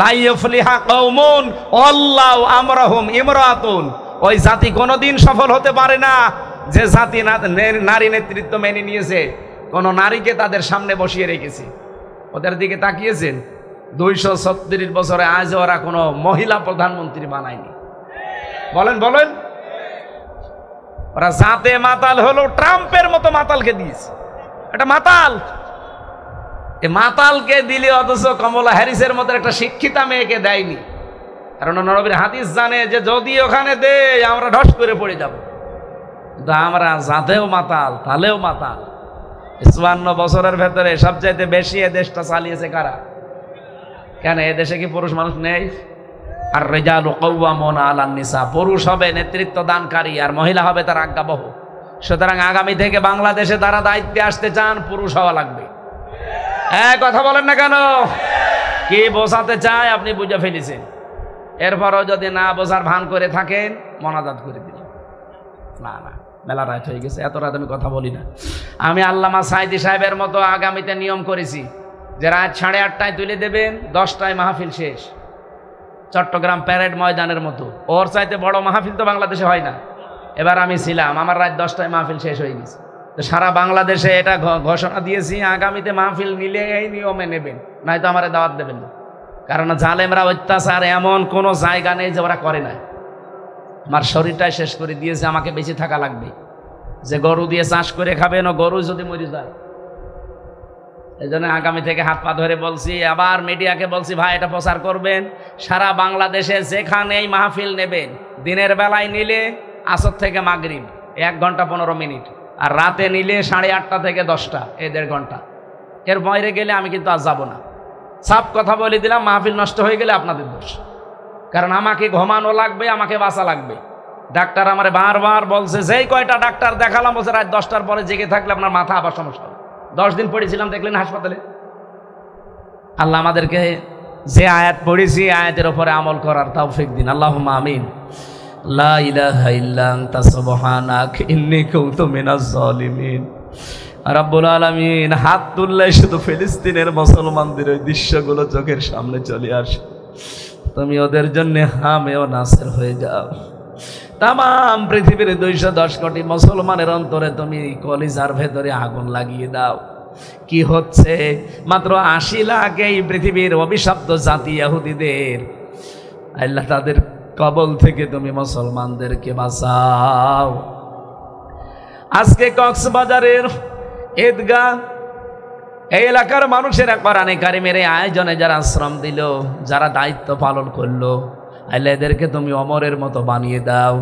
Speaker 1: লা ইফলিহা কওমুন আল্লাহু আমরাহুম ইমরাতুন, ওই জাতি কোনোদিন সফল হতে পারে না যে জাতি নারী নেতৃত্ব মেনে নিয়েছে, কোন নারীকে তাদের সামনে বসিয়ে রেখেছে। ওদের দিকে তাকিয়েছেন? 236 বছরে আজ ওরা কোনো মহিলা প্রধানমন্ত্রী বানায়নি। বলেন বলেন, ওরা জাতে মাতাল হলো, ট্রাম্পের মতো মাতালকে দিয়েছে। এটা মাতাল, এ মাতালকে দিলে অথচ কমলা হ্যারিসের মতো একটা শিক্ষিতা মেয়েকে দেয়নি। কারণ নবীর হাদিস জানে যে যদি ওখানে দেয় আমরা ঢস করে পড়ে যাব। কিন্তু আমরা জাতেও মাতাল, তালেও মাতাল। 54 বছরের ভেতরে সবচাইতে বেশি এ দেশটা চালিয়েছে কারা? কেন এ দেশে কি পুরুষ মানুষ নেই? আর রিজালু কাওয়ামুনা আলান নিসা, পুরুষ হবে নেতৃত্ব দানকারী আর মহিলা হবে তার আজ্ঞাবহ। সুতরাং আগামী থেকে বাংলাদেশে তারা দায়িত্বে আসতে চান, পুরুষ হওয়া লাগবে। কথা বলেন না কেন? কি বোঝাতে চায় আপনি বুঝে ফেলেছেন। এরপরও যদি না বোঝার ভান করে থাকেন, মোনাজাত করে দিন। না না, মেলা রাত হয়ে গেছে, এত রাত আমি কথা বলি না। আমি আল্লামা সাইদি সাহেবের মতো আগামীতে নিয়ম করেছি যে রাত 8:30টায় তুলে দেবেন, 10টায় মাহফিল শেষ। চট্টগ্রাম প্যারেড ময়দানের মতো, ওর চাইতে বড় মাহফিল তো বাংলাদেশে হয় না। এবার আমি ছিলাম, আমার রাত 10টায় মাহফিল শেষ হয়ে গেছে। তো সারা বাংলাদেশে এটা ঘোষণা দিয়েছি, আগামীতে মাহফিল নিলে এই নিয়মে নেবেন, নয়তো আমার দাওয়াত দেবেন না। কারণ জালেমরা অত্যাচার এমন কোনো জায়গা নেই যে ওরা করে না। আমার শরীরটাই শেষ করে দিয়েছে, আমাকে বেঁচে থাকা লাগবে। যে গরু দিয়ে চাষ করে খাবেন, ও গরু যদি মরে যায়। এই জন্য আগামী থেকে হাত পা ধরে বলছি, আবার মিডিয়াকে বলছি, ভাই এটা প্রচার করবেন। সারা বাংলাদেশে যেখানেই মাহফিল নেবেন, দিনের বেলায় নিলে আসর থেকে মাগরিব 1 ঘন্টা 15 মিনিট, আর রাতে নিলে 8:30 থেকে 10টা, এই 1.5 ঘন্টা। এর বাইরে গেলে আমি কিন্তু আজ যাব না। সাফ কথা বলে দিলাম, মাহফিল নষ্ট হয়ে গেলে আপনাদের দোষ। কারণ আমাকে ঘুমানো লাগবে, আমাকে বাঁচা লাগবে। ডাক্তার আমারে বারবার বলছে, যেই কয়টা ডাক্তার দেখালাম বলছে রাত 10টার পরে জেগে থাকলে আপনার মাথা আবার সমস্যা হবে। 10 দিন পড়েছিলাম, দেখলেন হাসপাতালে। আল্লাহ আমাদেরকে যে আয়াত পড়েছি আয়াতের উপরে আমল করার তৌফিক দিন, আল্লাহুম্মা আমিন। লা ইলাহা ইল্লা আনতা সুবহানাক ইন্নী কুনতু মিনাজ জালিমিন। রাব্বুল আলামিন, হাত তুললে শুধু ফিলিস্তিনের মুসলমানদের ওই দৃশ্যগুলো চোখের সামনে চলে আসে। তুমি ওদের জন্য হামেও নাসের হয়ে যাও। তাম পৃথিবীর 210 কোটি মুসলমানের অন্তরে তুমি কলিজার ভেতরে আগুন লাগিয়ে দাও। কি হচ্ছে? মাত্র 80 লাখ এই পৃথিবীর অভিশপ্ত জাতি ইহুদিদের, আল্লাহ তাদের কবল থেকে তুমি মুসলমানদেরকে বাঁচাও। আজকে কক্সবাজারের ঈদগাহ, এই এলাকার মানুষেরা কোরআনে কারিমের আয়োজনে যারা শ্রম দিল, যারা দায়িত্ব পালন করলো, আল্লাহ এদেরকে তুমি অমরের মতো বানিয়ে দাও।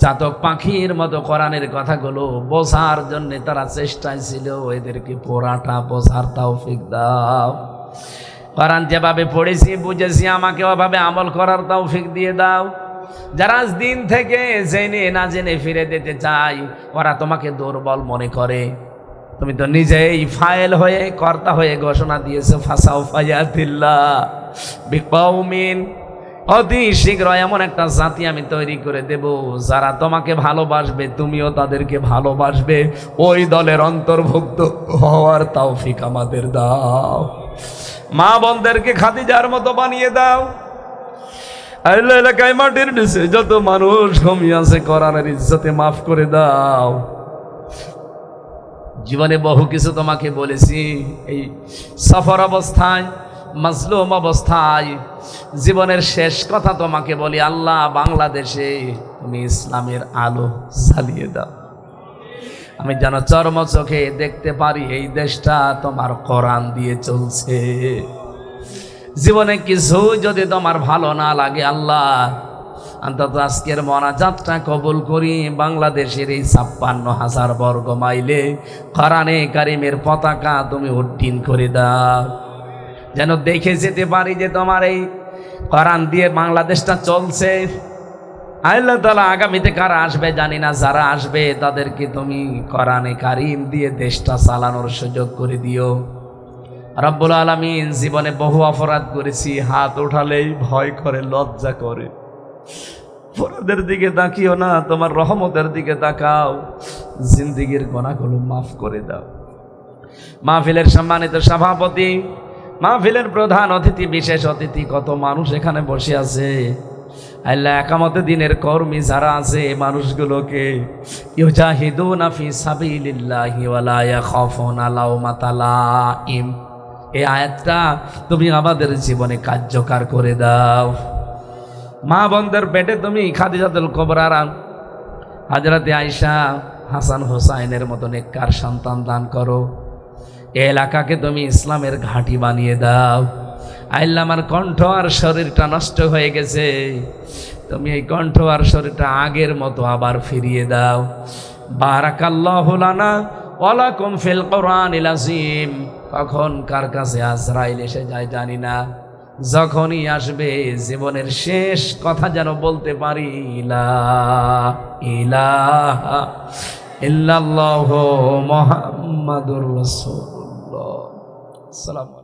Speaker 1: চাতক পাখির মতো কোরআনের কথাগুলো বোঝার জন্য তারা চেষ্টায় ছিল, এদেরকে পুরাটা বোঝার তৌফিক দাও। কোরআন যেভাবে পড়েছি বুঝেছি, আমাকে ওভাবে আমল করার তৌফিক দিয়ে দাও। যারা আজ দিন থেকে জেনে না জেনে ফিরে যেতে চাই, ওরা তোমাকে দুর্বল মনে করে। তুমি তো নিজেই ফাইল হয়ে, কর্তা হয়ে ঘোষণা দিয়েছো, ফাসাউফা ইয়াতিল্লাহ বিকওমিন, অতি শীঘ্র এমন একটা জাতি আমি তৈরি করে দেব যারা তোমাকে ভালোবাসবে, তুমিও তাদেরকে ভালোবাসবে। ওই দলের অন্তর্ভুক্ত হওয়ার তৌফিক আমাদের দাও। মা বোনদেরকে খাদিজার মতো বানিয়ে দাও। আল্লাহ এলাকায় মাটির নিচে যত মানুষ ঘুমিয়ে আছে, কোরআনের ইজ্জতে মাফ করে দাও। জীবনে বহু কিছু তোমাকে বলেছি, এই সফর অবস্থায়, মাজলুম অবস্থায়, জীবনের শেষ কথা তোমাকে বলি, আল্লাহ বাংলাদেশে তুমি ইসলামের আলো জ্বালিয়ে দাও। আমি যেন চর্ম চোখে দেখতে পারি এই দেশটা তোমার কোরআন দিয়ে চলছে। জীবনে কিছু যদি তোমার ভালো না লাগে, আল্লাহ অন্তত আজকের মোনাজাতটা কবুল করি। বাংলাদেশের এই ৫৬,০০০ বর্গ মাইলে কোরআনে কারিমের পতাকা তুমি উড্ডীন করে দাও, যেন দেখে যেতে পারি যে তোমার এই কোরআন দিয়ে বাংলাদেশটা চলছে। আল্লাহ তাআলা আগামীতে কারা আসবে জানি না, যারা আসবে তাদেরকে তুমি কোরআনে কারিম দিয়ে দেশটা চালানোর সুযোগ করে দিও। রব্বুল আলামিন, জীবনে বহু অপরাধ করেছি, হাত উঠালেই ভয় করে, লজ্জা করে। অপরাধের দিকে তাকিও না, তোমার রহমতের দিকে তাকাও, জিন্দেগীর গুনাহগুলো মাফ করে দাও। মাহফিলের সম্মানিত সভাপতি, মাহফিলের প্রধান অতিথি, বিশেষ অতিথি, কত মানুষ এখানে বসে আছে। আল্লাহ, একামতে দিনের কর্মী যারা আছে, মানুষগুলোকে ইউজাহিদুনা ফি সাবিলিল্লাহি ওয়ালা ইয়াখাফুনা লাওমাতা লাইম, এই আয়াতটা তুমি আমাদের জীবনে কার্যকর করে দাও। মা বোনদের পেটে তুমি খাদিজাতুল কুবরা, হযরতে আয়েশা, হাসান হোসাইনের মতো নেককার সন্তান দান করো। এই এলাকাকে তুমি ইসলামের ঘাঁটি বানিয়ে দাও। আল্লাহ, আমার কণ্ঠ আর শরীরটা নষ্ট হয়ে গেছে, তুমি এই কণ্ঠ আর শরীরটা আগের মতো আবার ফিরিয়ে দাও। বারাকাল্লাহু লানা ওয়া লাকুম ফিল কোরআনিল আযীম। কখন কার কাছে আজরাইল এসে যায় জানি না, যখনই আসবে জীবনের শেষ কথা যেন বলতে পারি, লা ইলাহা ইল্লাল্লাহু মুহাম্মাদুর রাসূলুল্লাহ। আসসালামু